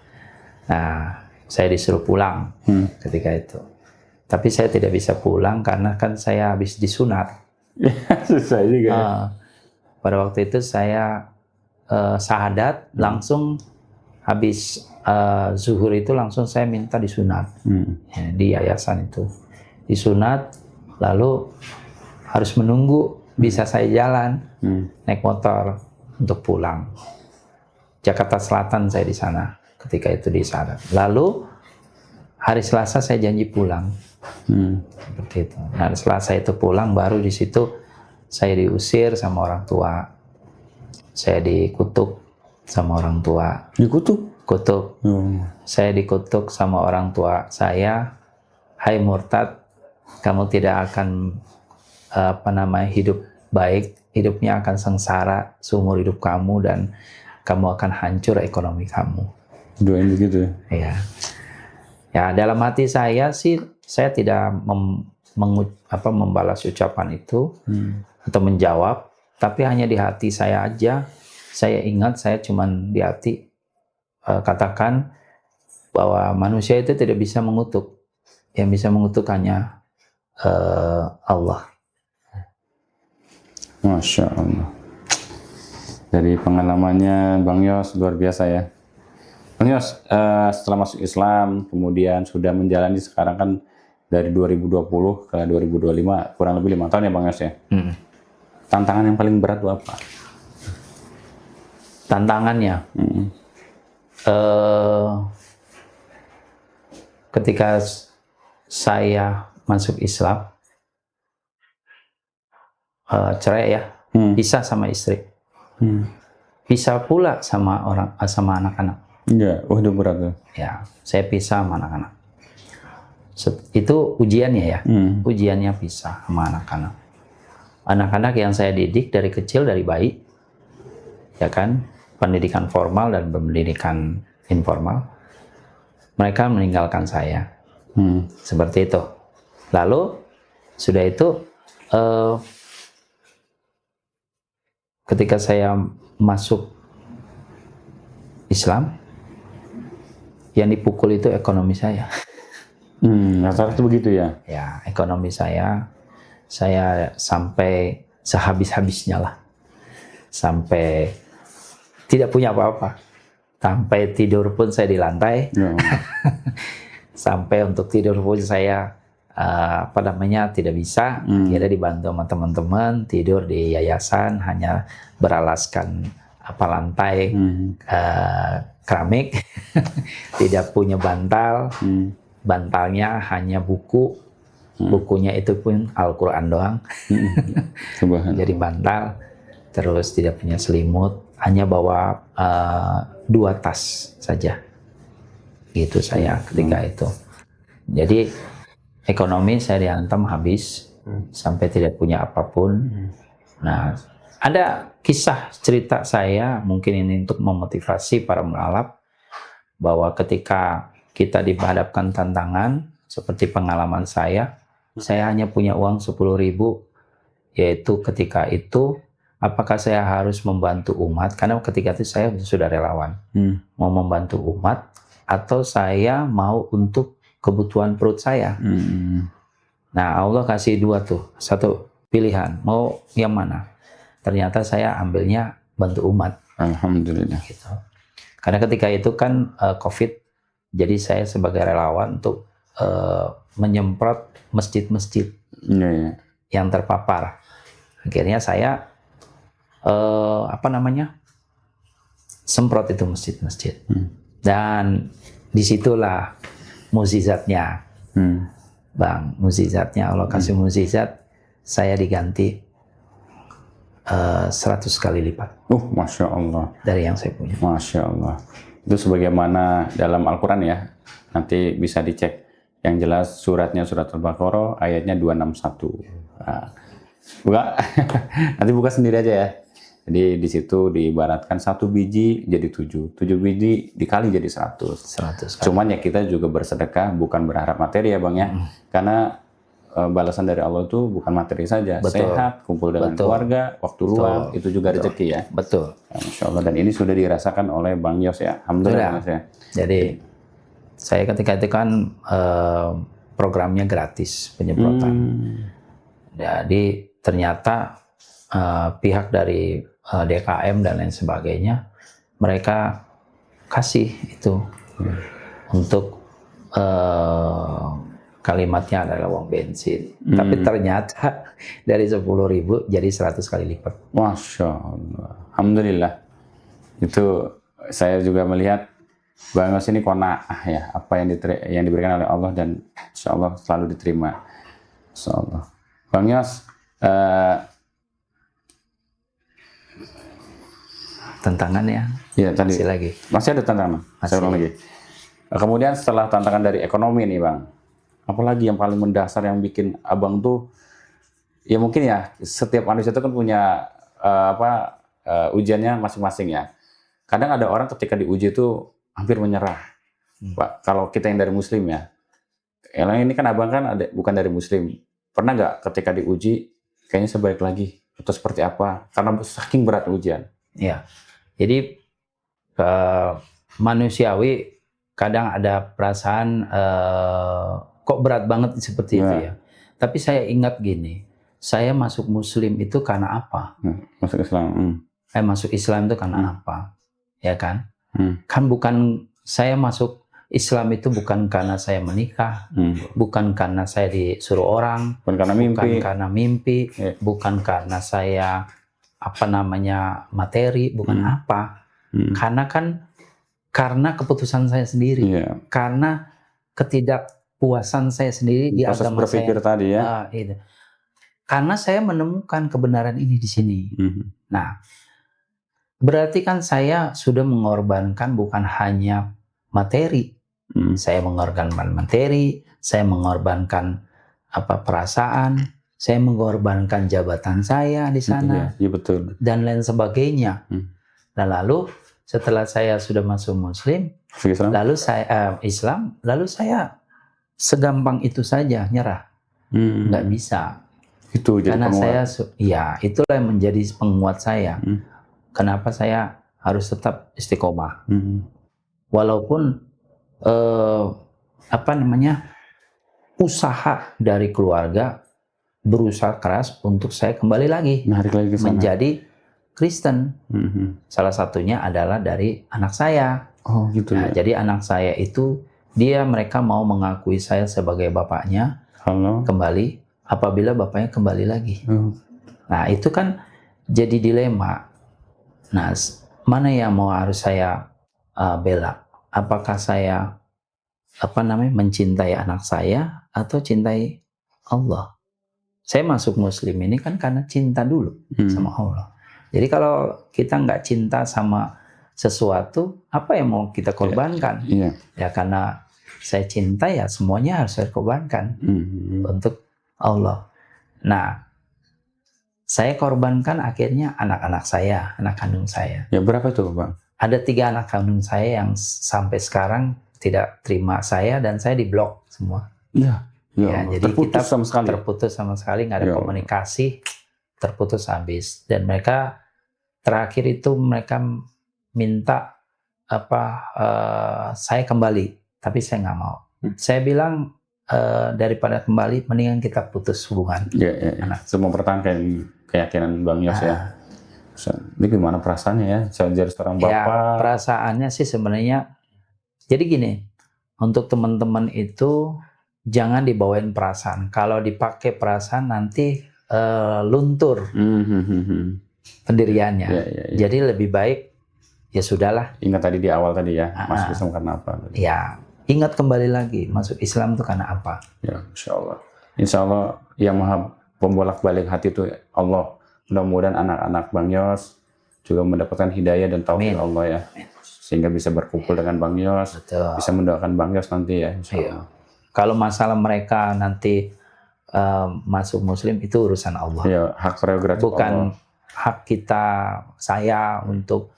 Nah, saya disuruh pulang ketika itu. Tapi saya tidak bisa pulang karena kan saya habis disunat. Susah juga ya. Pada waktu itu saya sahadat, langsung habis zuhur itu langsung saya minta disunat ya, di yayasan itu. Disunat, lalu harus menunggu bisa saya jalan naik motor untuk pulang. Jakarta Selatan saya di sana ketika itu di sahadat. Lalu hari Selasa saya janji pulang. Seperti itu. Nah, Selasa itu pulang, baru di situ saya diusir sama orang tua. Saya dikutuk sama orang tua. Dikutuk? Kutuk. Saya dikutuk sama orang tua saya. Hai murtad, kamu tidak akan hidup baik, hidupnya akan sengsara seumur hidup kamu dan kamu akan hancur ekonomi kamu. Doain begitu ya? Ya. Ya, dalam hati saya sih saya tidak membalas ucapan itu atau menjawab, tapi hanya di hati saya aja. Saya ingat, saya cuman di hati katakan bahwa manusia itu tidak bisa mengutuk. Yang bisa mengutuk hanya Allah. Masya Allah. Dari pengalamannya Bang Yos luar biasa ya. Bang Yos, setelah masuk Islam, kemudian sudah menjalani sekarang kan dari 2020 ke 2025, kurang lebih 5 tahun ya Bang Yos ya. Tantangan yang paling berat itu apa? Tantangannya, ketika saya masuk Islam, cerai ya, pisah sama istri, pisah pula sama anak-anak. Iya, itu berat tuh. Ya, saya pisah sama anak-anak. Itu ujiannya ya, ujiannya pisah sama anak-anak. Anak-anak yang saya didik dari kecil, dari bayi, ya kan, pendidikan formal dan pendidikan informal, mereka meninggalkan saya. Seperti itu. Lalu sudah itu ketika saya masuk Islam, yang dipukul itu ekonomi saya. Rata-rata begitu ya? Ya, ekonomi saya sampai sehabis-habisnya lah. Sampai tidak punya apa-apa. Sampai tidur pun saya di lantai. Sampai untuk tidur pun saya tidak bisa. Kira dibantu sama teman-teman, tidur di yayasan hanya beralaskan lantai keramik, tidak punya bantal. Bantalnya hanya buku, bukunya itu pun Al-Quran doang. Jadi bantal, terus tidak punya selimut, hanya bawa 2 tas saja. Gitu saya ketika itu. Jadi ekonomi saya dihantam habis, sampai tidak punya apapun. Nah, ada kisah cerita saya, mungkin ini untuk memotivasi para mualaf, bahwa ketika kita dihadapkan tantangan, seperti pengalaman saya hanya punya uang 10.000, yaitu ketika itu, apakah saya harus membantu umat, karena ketika itu saya sudah relawan, mau membantu umat, atau saya mau untuk kebutuhan perut saya. Nah, Allah kasih 2 tuh, satu pilihan, mau yang mana? Ternyata saya ambilnya bantu umat. Alhamdulillah. Gitu. Karena ketika itu kan COVID, jadi saya sebagai relawan untuk menyemprot masjid-masjid yang terpapar. Akhirnya saya semprot itu masjid-masjid. Dan disitulah mukjizatnya, Bang, mukjizatnya Allah kasih mukjizat, saya diganti 100 kali lipat. Masya Allah. Dari yang saya punya. Masya Allah. Itu sebagaimana dalam Al-Quran ya, nanti bisa dicek. Yang jelas suratnya surat Al-Baqarah ayatnya 261. Nah, nanti buka sendiri aja ya. Jadi di situ diibaratkan 1 biji jadi 7 biji dikali jadi 100 kali. Cuman ya kita juga bersedekah bukan berharap materi ya Bang ya. Karena balasan dari Allah itu bukan materi saja. Sehat, kumpul dengan keluarga, waktu luang, itu juga rezeki ya. Betul. Ya, Masya Allah. Dan ini sudah dirasakan oleh Bang Yos ya. Alhamdulillah. Mas, ya. Jadi saya ketika itu kan programnya gratis penyemprotan. Jadi ternyata pihak dari DKM dan lain sebagainya, mereka kasih itu untuk kalimatnya adalah uang bensin. Tapi ternyata dari 10.000 jadi 100 kali lipat. Masya Allah. Alhamdulillah. Itu saya juga melihat Bang Yos ini qanaah ya, apa yang diberikan oleh Allah dan insya Allah selalu diterima. Insya Allah. Bang Yos, Tantangannya ya tadi masih lagi. masih ada tantangan. Saya ulang lagi. Kemudian setelah tantangan dari ekonomi nih Bang, apalagi yang paling mendasar yang bikin Abang tuh, ya mungkin ya setiap manusia itu kan punya ujiannya masing-masing ya. Kadang ada orang ketika diuji itu hampir menyerah. Pak, kalau kita yang dari Muslim ya, yang ini kan Abang kan bukan dari Muslim. Pernah nggak ketika diuji, kayaknya sebaik lagi atau seperti apa? Karena saking berat ujian. Ya, jadi manusiawi kadang ada perasaan kok berat banget seperti itu ya. Tapi saya ingat gini, saya masuk Muslim itu karena apa? Masuk Islam. Masuk Islam itu karena apa? Ya kan? Kan bukan saya masuk Islam itu bukan karena saya menikah, bukan karena saya disuruh orang, Bukan karena mimpi. Ya. bukan karena saya materi, bukan apa. Karena keputusan saya sendiri, karena ketidakpuasan saya sendiri di Proses agama berpikir saya. tadi ya. Itu. Karena saya menemukan kebenaran ini di sini. Nah, berarti kan saya sudah mengorbankan bukan hanya materi. Saya mengorbankan materi, saya mengorbankan perasaan, saya mengorbankan jabatan saya di sana, Iya betul. dan lain sebagainya. Nah, lalu setelah saya sudah masuk Muslim, lalu saya Islam, lalu saya segampang itu saja nyerah, nggak bisa. Itu jadi karena penguat. Itulah yang menjadi penguat saya. Kenapa saya harus tetap istiqomah, walaupun usaha dari keluarga berusaha keras untuk saya kembali lagi menjadi Kristen. Salah satunya adalah dari anak saya. Oh gitu. Nah, jadi anak saya itu mereka mau mengakui saya sebagai bapaknya kembali apabila bapaknya kembali lagi. Nah, itu kan jadi dilema. Nah, mana yang harus saya bela? Apakah saya mencintai anak saya atau cintai Allah? Saya masuk Muslim ini kan karena cinta dulu sama Allah. Jadi kalau kita nggak cinta sama sesuatu, apa yang mau kita korbankan? Ya karena saya cinta, ya semuanya harus saya korbankan untuk Allah. Nah, saya korbankan akhirnya anak-anak saya, anak kandung saya. Ya berapa tuh Bang? Ada 3 anak kandung saya yang sampai sekarang tidak terima saya, dan saya diblok semua. Ya, jadi terputus kita sama sekali. Terputus sama sekali, nggak ada komunikasi, terputus habis. Dan mereka terakhir itu mereka minta saya kembali, tapi saya nggak mau. Saya bilang daripada kembali, mendingan kita putus hubungan. Semua mempertahankan keyakinan Bang Yos ya. Ini gimana perasaannya ya? Jadi seorang bapak. Ya, perasaannya sih sebenarnya, jadi gini, untuk teman-teman itu jangan dibawain perasaan. Kalau dipakai perasaan nanti luntur pendiriannya. Jadi lebih baik ya sudahlah. Ingat tadi di awal tadi ya, masuk Islam karena apa? Ya, ingat kembali lagi masuk Islam itu karena apa? Ya, Insya Allah yang maha pembolak-balik hati itu Allah. Mudah-mudahan anak-anak Bang Yos juga mendapatkan hidayah dan taufik Allah ya. Sehingga bisa berkumpul dengan Bang Yos, bisa mendoakan Bang Yos nanti ya. Iya. Kalau masalah mereka nanti masuk Muslim itu urusan Allah. Ya, hak prerogatif bukan Allah. Hak kita, saya untuk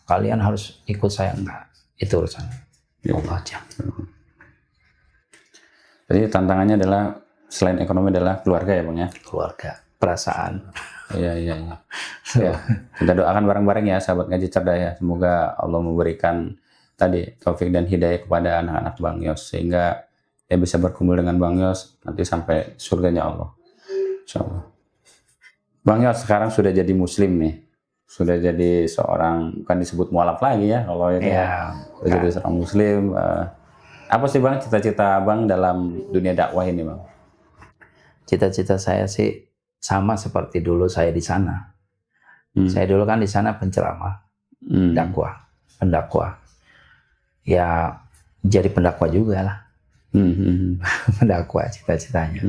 kalian harus ikut saya, enggak. Itu urusan Allah aja. Jadi tantangannya adalah selain ekonomi adalah keluarga ya Bang ya. Keluarga, perasaan. Iya. Ya, kita doakan bareng-bareng ya sahabat ngaji cerdas ya. Semoga Allah memberikan tadi taufik dan hidayah kepada anak-anak Bang Yos sehingga dia bisa berkumpul dengan Bang Yos nanti sampai surganya Allah. Insyaallah. Bang Yos sekarang sudah jadi Muslim nih, sudah jadi seorang, bukan disebut mualaf lagi ya kalau ini sudah jadi seorang Muslim. Apa sih Bang cita-cita Bang dalam dunia dakwah ini Bang? Cita-cita saya sih sama seperti dulu saya di sana. Saya dulu kan di sana penceramah dakwah. pendakwa. Ya jadi pendakwa juga lah. Pendakwa cita-citanya.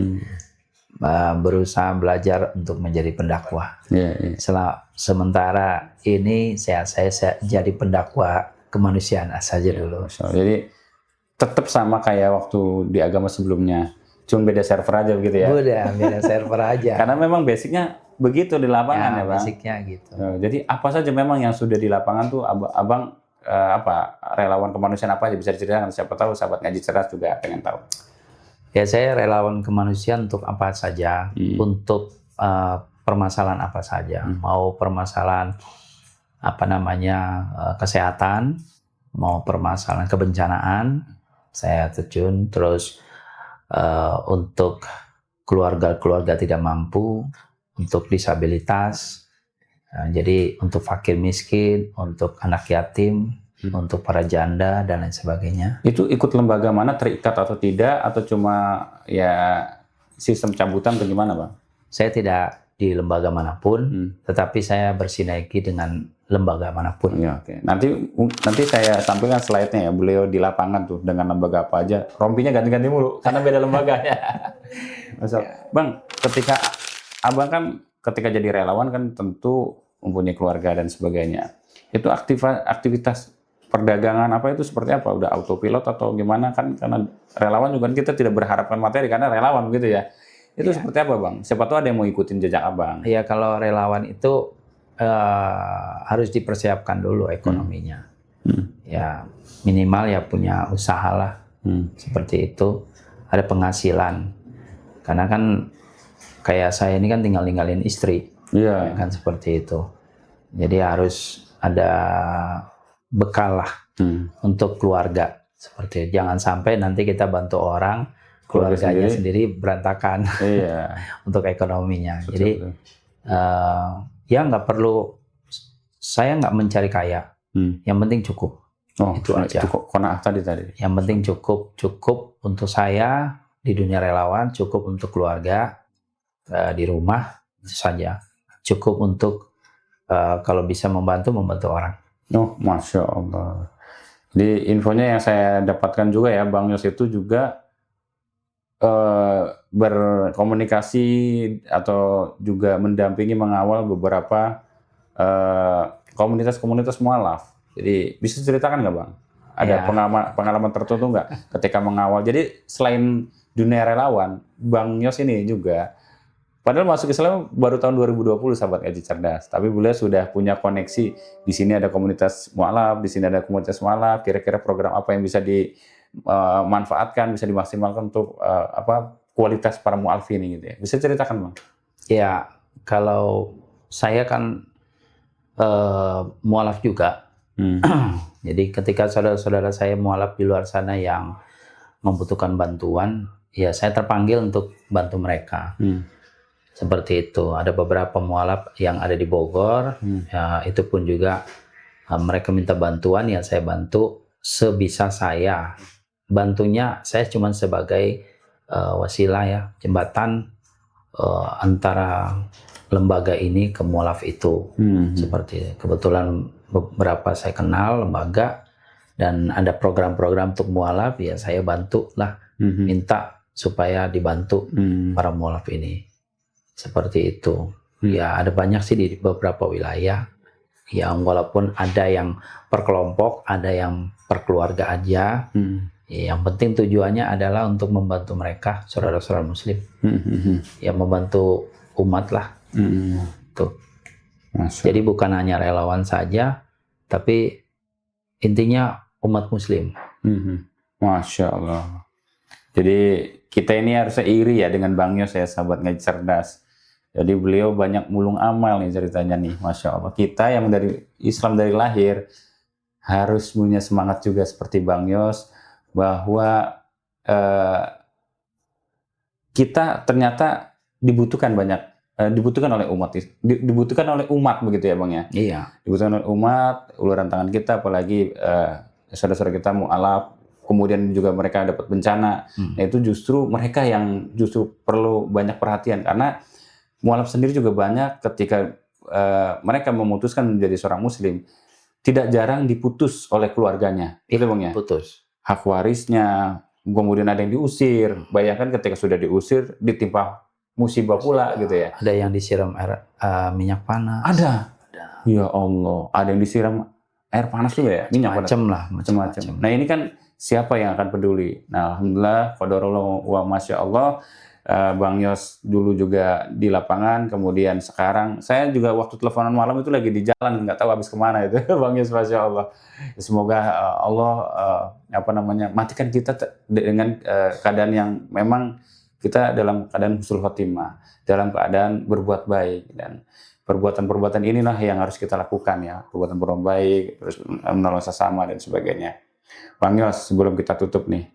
Berusaha belajar untuk menjadi pendakwa. Sementara ini saya jadi pendakwa kemanusiaan saja dulu. Jadi tetap sama kayak waktu di agama sebelumnya, cuma beda server aja begitu ya? Beda server aja. Karena memang basicnya begitu di lapangan ya, Bang? Basicnya gitu. Jadi apa saja memang yang sudah di lapangan tuh Abang relawan kemanusiaan apa aja bisa diceritakan? Siapa tahu sahabat ngaji cerdas juga pengen tahu. Ya saya relawan kemanusiaan untuk apa saja, untuk permasalahan apa saja, mau permasalahan kesehatan, mau permasalahan kebencanaan, saya terjun. Terus untuk keluarga-keluarga tidak mampu, untuk disabilitas, jadi untuk fakir miskin, untuk anak yatim, untuk para janda dan lain sebagainya. Itu ikut lembaga mana, terikat atau tidak, atau cuma ya sistem cabutan atau gimana, Bang? Saya tidak di lembaga manapun, tetapi saya bersinergi dengan lembaga manapun. Ya, oke. Nanti saya sampaikan slide-nya ya, beliau di lapangan tuh dengan lembaga apa aja. Rompinya ganti-ganti mulu karena beda lembaganya. Bang, ketika Abang kan ketika jadi relawan kan tentu mempunyai keluarga dan sebagainya. Itu aktivitas perdagangan apa itu seperti apa? Udah autopilot atau gimana kan? Karena relawan juga kita tidak berharapkan materi karena relawan gitu ya. Itu seperti apa, Bang? Siapa tahu ada yang mau ikutin jejak Abang. Iya, kalau relawan itu harus dipersiapkan dulu ekonominya. Ya minimal ya punya usaha lah. Seperti itu. Ada penghasilan. Karena kan kayak saya ini kan tinggalin istri. Iya. Ya kan seperti itu. Jadi harus ada bekal lah untuk keluarga. Seperti itu. Jangan sampai nanti kita bantu orang, keluarganya sendiri berantakan. Iya. Untuk ekonominya. Betul, jadi ya nggak perlu, saya nggak mencari kaya. Yang penting cukup. Itu aja. Cukup qanaah tadi. Yang penting cukup untuk saya di dunia relawan, cukup untuk keluarga di rumah, itu saja. Cukup untuk kalau bisa membantu orang. Oh, Masya Allah. Di infonya yang saya dapatkan juga ya, Bang Yos itu juga berkomunikasi atau juga mendampingi mengawal beberapa komunitas-komunitas mualaf. Jadi bisa ceritakan nggak, Bang? Ada pengalaman tertentu nggak ketika mengawal? Jadi selain dunia relawan, Bang Yos ini juga, padahal masuk Islam baru tahun 2020, sahabat ngaji cerdas. Tapi beliau sudah punya koneksi. Di sini ada komunitas mualaf, di sini ada komunitas mualaf. Kira-kira program apa yang bisa dimanfaatkan, bisa dimaksimalkan untuk kualitas para mualaf ini gitu ya. Bisa ceritakan, Bang? Ya, kalau saya kan mualaf juga. Jadi ketika saudara-saudara saya mualaf di luar sana yang membutuhkan bantuan, ya saya terpanggil untuk bantu mereka. Seperti itu. Ada beberapa mualaf yang ada di Bogor, ya, itu pun juga mereka minta bantuan, ya saya bantu sebisa saya. Bantunya saya cuma sebagai wasilah ya, jembatan antara lembaga ini ke mualaf itu. Seperti itu. Kebetulan beberapa saya kenal lembaga dan ada program-program untuk mualaf, ya saya bantu lah, minta supaya dibantu para mualaf ini. Seperti itu. Ya ada banyak sih di beberapa wilayah. Yang walaupun ada yang per kelompok, ada yang per keluarga aja. Yang penting tujuannya adalah untuk membantu mereka, saudara-saudara muslim. Ya membantu umat lah. Tuh. Jadi bukan hanya relawan saja, tapi intinya umat muslim. Masya Allah. Jadi kita ini harusnya iri ya dengan Bang Yos ya, sahabat ngaji cerdas. Jadi beliau banyak mulung amal nih ceritanya nih, Masya Allah. Kita yang dari Islam dari lahir harus punya semangat juga seperti Bang Yos, bahwa kita ternyata dibutuhkan oleh umat, dibutuhkan oleh umat begitu ya, Bang ya. Iya. Dibutuhkan oleh umat, uluran tangan kita, apalagi saudara-saudara kita mu'alaf, kemudian juga mereka dapat bencana. Nah, itu justru mereka yang justru perlu banyak perhatian, karena mu'alaf sendiri juga banyak ketika mereka memutuskan menjadi seorang muslim, tidak jarang diputus oleh keluarganya. Itu Bang ya. Putus. Hak warisnya, kemudian ada yang diusir. Bayangkan ketika sudah diusir, ditimpa musibah pula gitu ya. Ada yang disiram air minyak panas. Ada. Ya Allah, ada yang disiram air panas juga ya, minyak panas. Macam-macam. Nah ini kan siapa yang akan peduli? Nah alhamdulillah, qadarullah wa masya Allah, Bang Yos dulu juga di lapangan, kemudian sekarang saya juga waktu teleponan malam itu lagi di jalan, nggak tahu habis kemana itu, Bang Yos masya Allah. Semoga Allah matikan kita dengan keadaan yang memang kita dalam keadaan husnul khotimah, dalam keadaan berbuat baik, dan perbuatan-perbuatan inilah yang harus kita lakukan ya, perbuatan baik, terus menolong sesama dan sebagainya. Bang Yos, sebelum kita tutup nih,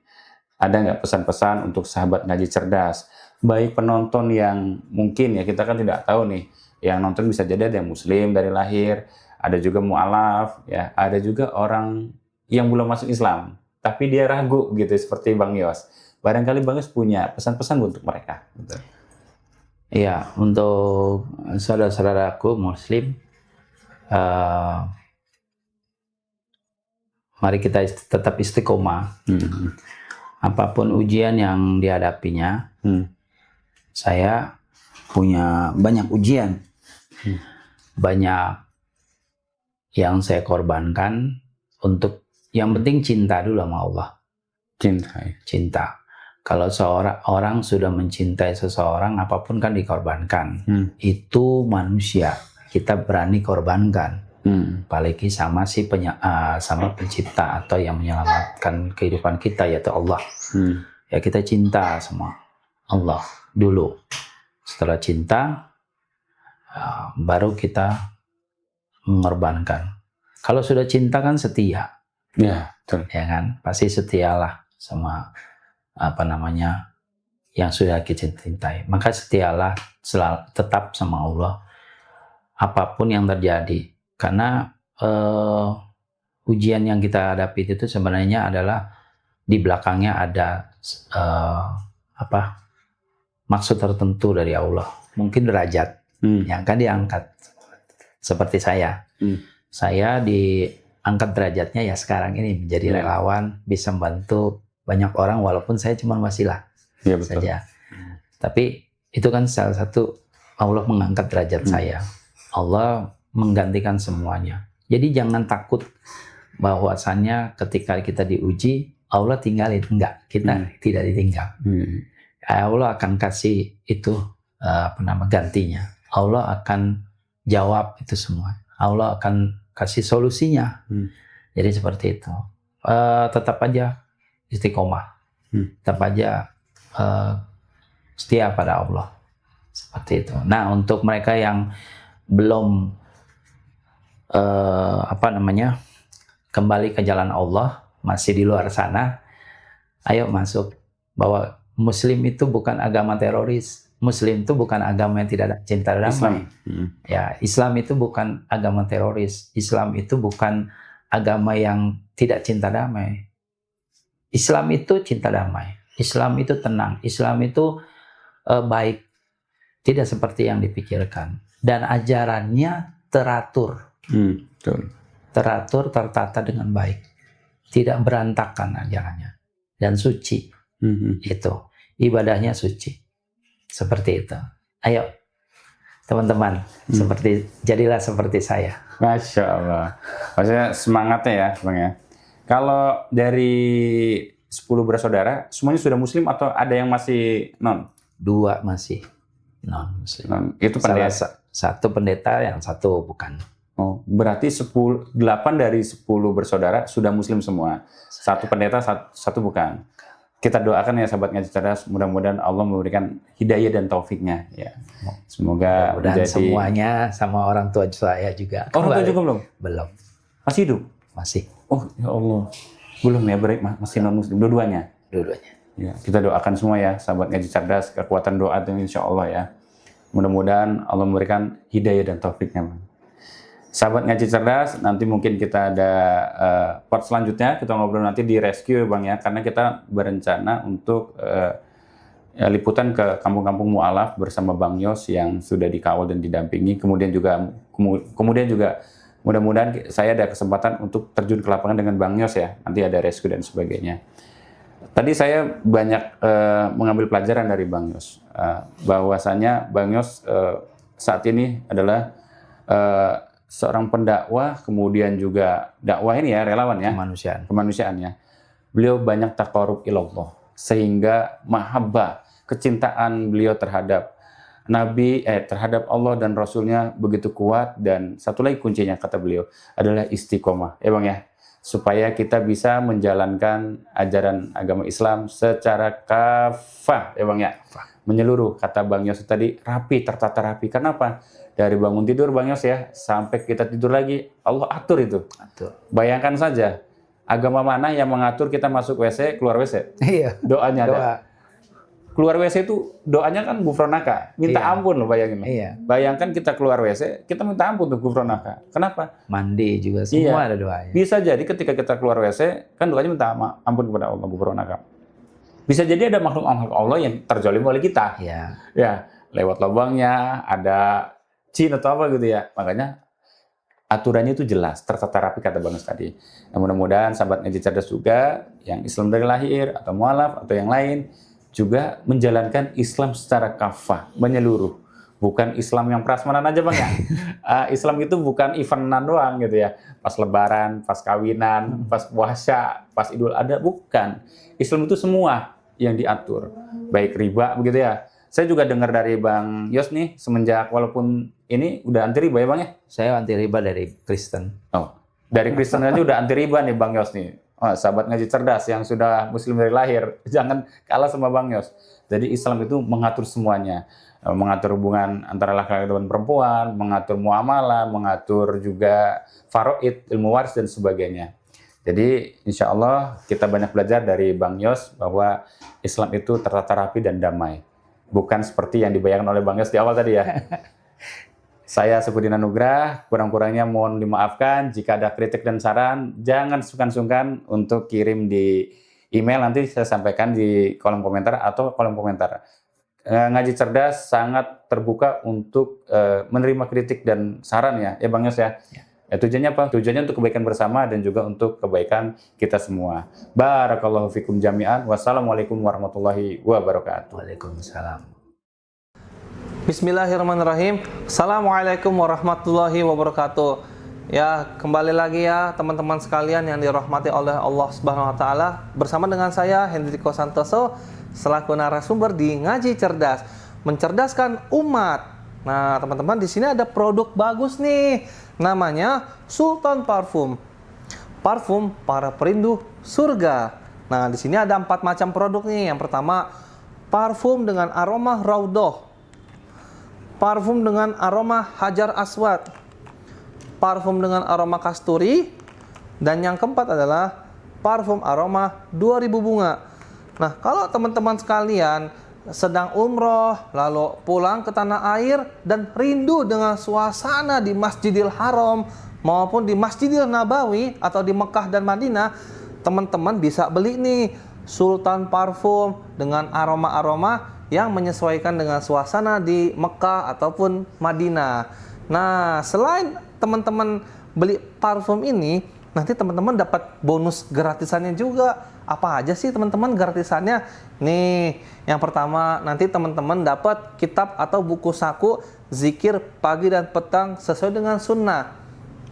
ada nggak pesan-pesan untuk sahabat ngaji cerdas, baik penonton yang mungkin ya kita kan tidak tahu nih, yang nonton bisa jadi ada yang muslim dari lahir, ada juga mu'alaf, ya, ada juga orang yang belum masuk Islam, tapi dia ragu gitu seperti Bang Yos. Barangkali Bang Yos punya pesan-pesan untuk mereka. Gitu. Iya, untuk saudara-saudaraku muslim, mari kita tetap istiqomah. Apapun ujian yang dihadapinya, saya punya banyak ujian, banyak yang saya korbankan untuk yang penting cinta dulu sama Allah. Cinta. Kalau seorang sudah mencintai seseorang, apapun kan dikorbankan. Itu manusia, kita berani korbankan. Apalagi sama sama pencipta atau yang menyelamatkan kehidupan kita, yaitu Allah. Ya kita cinta sama Allah dulu. Setelah cinta, baru kita mengorbankan. Kalau sudah cinta kan setia. Ya, betul. Ya kan, pasti setialah sama yang sudah kita cintai. Maka setialah tetap sama Allah apapun yang terjadi, karena ujian yang kita hadapi itu sebenarnya adalah di belakangnya ada maksud tertentu dari Allah, mungkin derajat yang akan diangkat. Seperti saya diangkat derajatnya ya sekarang ini menjadi relawan, bisa membantu banyak orang walaupun saya cuma wasilah saja. Tapi itu kan salah satu, Allah mengangkat derajat saya. Allah menggantikan semuanya. Jadi jangan takut bahwasannya ketika kita diuji, Allah tinggalin. Enggak, kita tidak ditinggal. Allah akan kasih itu gantinya. Allah akan jawab itu semua. Allah akan kasih solusinya. Jadi seperti itu. Tetap aja istiqomah, tetap aja setia pada Allah, seperti itu. Nah, untuk mereka yang belum kembali ke jalan Allah, masih di luar sana, ayo masuk. Bahwa Muslim itu bukan agama teroris, Muslim itu bukan agama yang tidak ada cinta damai. Ya, Islam itu bukan agama teroris, Islam itu bukan agama yang tidak cinta damai. Islam itu cinta damai, Islam itu tenang, Islam itu baik, tidak seperti yang dipikirkan, dan ajarannya teratur, teratur, tertata dengan baik, tidak berantakan ajarannya, dan suci. Itu ibadahnya suci, seperti itu. Ayo teman-teman, jadilah seperti saya. Masya Allah, maksudnya semangatnya ya Bang ya. Kalau dari 10 bersaudara, semuanya sudah muslim atau ada yang masih non? 2 masih non muslim. Itu pendeta. Satu pendeta, yang satu bukan. Oh, berarti 8 dari 10 bersaudara sudah muslim semua. Satu pendeta, satu bukan. Kita doakan ya sahabat ngaji cerdas, mudah-mudahan Allah memberikan hidayah dan taufiknya ya. Semoga menjadi semuanya sama orang tua saya juga. Orang tua juga belum? Belum. Masih hidup? Masih. Oh ya Allah. Belum ya, masih non muslim dua-duanya. Dua-duanya. Ya, kita doakan semua ya sahabat ngaji cerdas, kekuatan doa itu insya Allah ya. Mudah-mudahan Allah memberikan hidayah dan taufiknya. Sahabat ngaji cerdas, nanti mungkin kita ada part selanjutnya, kita ngobrol nanti di rescue Bang ya, karena kita berencana untuk liputan ke kampung-kampung mu'alaf bersama Bang Yos yang sudah dikawal dan didampingi, kemudian juga Mudah-mudahan saya ada kesempatan untuk terjun ke lapangan dengan Bang Yos ya. Nanti ada rescue dan sebagainya. Tadi saya banyak mengambil pelajaran dari Bang Yos. Bahwasanya Bang Yos saat ini adalah seorang pendakwah, kemudian juga dakwah ini ya, relawan ya. Kemanusiaan ya. Beliau banyak taqarrub ilallah. Sehingga mahabbah, kecintaan beliau terhadap terhadap Allah dan Rasulnya begitu kuat. Dan satu lagi kuncinya kata beliau adalah istiqomah ya Bang ya, supaya kita bisa menjalankan ajaran agama Islam secara kafah ya Bang ya, menyeluruh. Kata Bang Yos tadi rapi, tertata rapi. Kenapa? Dari bangun tidur Bang Yos ya sampai kita tidur lagi Allah atur itu. Bayangkan saja agama mana yang mengatur kita masuk WC keluar WC. Iya. Doanya ada. Keluar WC itu doanya kan gufronaka, minta ampun loh, bayangin. Iya. Bayangkan kita keluar WC, kita minta ampun tuh gufronaka. Kenapa? Mandi juga semua ada doanya. Bisa jadi ketika kita keluar WC, kan doanya minta ampun kepada Allah, gufronaka. Bisa jadi ada makhluk Allah yang terzalim oleh kita. Iya. Ya, lewat lubangnya, ada jin atau apa gitu ya. Makanya aturannya itu jelas, tertata rapi kata Bang Yos tadi. Nah, mudah-mudahan sahabat ngaji cerdas juga, yang Islam dari lahir, atau mualaf, atau yang lain, juga menjalankan Islam secara kafah, menyeluruh. Bukan Islam yang prasmanan aja Bang ya. Islam itu bukan eventan doang gitu ya. Pas lebaran, pas kawinan, pas puasa, pas idul adha, bukan. Islam itu semua yang diatur. Baik riba begitu ya. Saya juga dengar dari Bang Yos nih, semenjak walaupun ini udah anti riba ya Bang ya? Saya anti riba dari Kristen. Oh, dari Kristen aja udah anti riba nih Bang Yos nih. Oh, sahabat ngaji cerdas yang sudah muslim dari lahir, jangan kalah sama Bang Yos. Jadi Islam itu mengatur semuanya. Mengatur hubungan antara laki-laki dan perempuan, mengatur muamalah, mengatur juga faraid, ilmu waris dan sebagainya. Jadi insya Allah kita banyak belajar dari Bang Yos bahwa Islam itu tertata rapi dan damai. Bukan seperti yang dibayangkan oleh Bang Yos di awal tadi ya. Saya Syafruddin Anugrah, kurang-kurangnya mohon dimaafkan. Jika ada kritik dan saran, jangan sungkan-sungkan untuk kirim di email, nanti saya sampaikan di kolom komentar atau kolom komentar. Ngaji cerdas sangat terbuka untuk menerima kritik dan saran ya Bang Yos ya. Tujuannya apa? Tujuannya untuk kebaikan bersama dan juga untuk kebaikan kita semua. Barakallahu fikum jami'an. Wassalamualaikum warahmatullahi wabarakatuh. Waalaikumsalam. Bismillahirrahmanirrahim. Assalamualaikum warahmatullahi wabarakatuh. Ya, kembali lagi ya teman-teman sekalian yang dirahmati oleh Allah Subhanahu wa taala. Bersama dengan saya Hendriko Santoso selaku narasumber di Ngaji Cerdas, mencerdaskan umat. Nah, teman-teman, di sini ada produk bagus nih. Namanya Sultan Parfum. Parfum para perindu surga. Nah, di sini ada 4 macam produk nih. Yang pertama, parfum dengan aroma Raudhah. Parfum dengan aroma Hajar Aswad, parfum dengan aroma kasturi, dan yang keempat adalah parfum aroma 2000 bunga. Nah, kalau teman-teman sekalian sedang umroh, lalu pulang ke tanah air dan rindu dengan suasana di Masjidil Haram maupun di Masjidil Nabawi atau di Mekah dan Madinah, teman-teman bisa beli nih Sultan Parfum dengan aroma-aroma yang menyesuaikan dengan suasana di Mekah ataupun Madinah. Nah, selain teman-teman beli parfum ini, nanti teman-teman dapat bonus gratisannya juga. Apa aja sih teman-teman gratisannya? Nih, yang pertama nanti teman-teman dapat kitab atau buku saku zikir pagi dan petang sesuai dengan sunnah.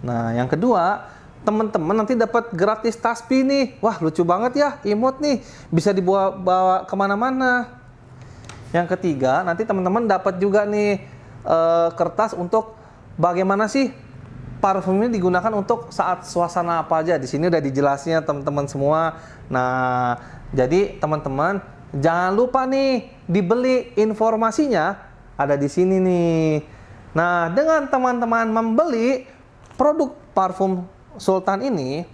Nah, yang kedua, teman-teman nanti dapat gratis tasbih nih. Wah, lucu banget ya, imut nih. Bisa dibawa kemana-mana. Yang ketiga, nanti teman-teman dapat juga nih kertas untuk bagaimana sih parfum ini digunakan untuk saat suasana apa aja. Di sini udah dijelasnya teman-teman semua. Nah, jadi teman-teman jangan lupa nih dibeli, informasinya ada di sini nih. Nah, dengan teman-teman membeli produk parfum Sultan ini,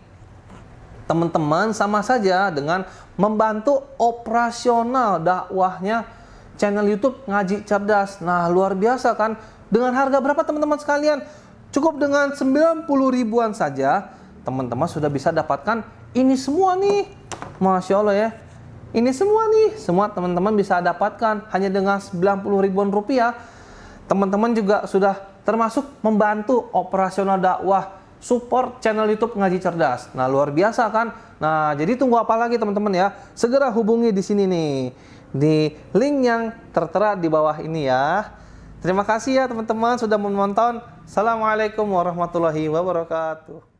teman-teman sama saja dengan membantu operasional dakwahnya channel YouTube Ngaji Cerdas. Nah, luar biasa kan? Dengan harga berapa teman-teman sekalian? Cukup dengan 90 ribuan saja, teman-teman sudah bisa dapatkan ini semua nih. Masya Allah ya. Ini semua nih, semua teman-teman bisa dapatkan hanya dengan 90 ribuan rupiah. Teman-teman juga sudah termasuk membantu operasional dakwah support channel YouTube Ngaji Cerdas. Nah, luar biasa kan? Nah, jadi tunggu apa lagi teman-teman ya? Segera hubungi di sini nih, di link yang tertera di bawah ini ya. Terima kasih ya teman-teman sudah menonton. Assalamualaikum warahmatullahi wabarakatuh.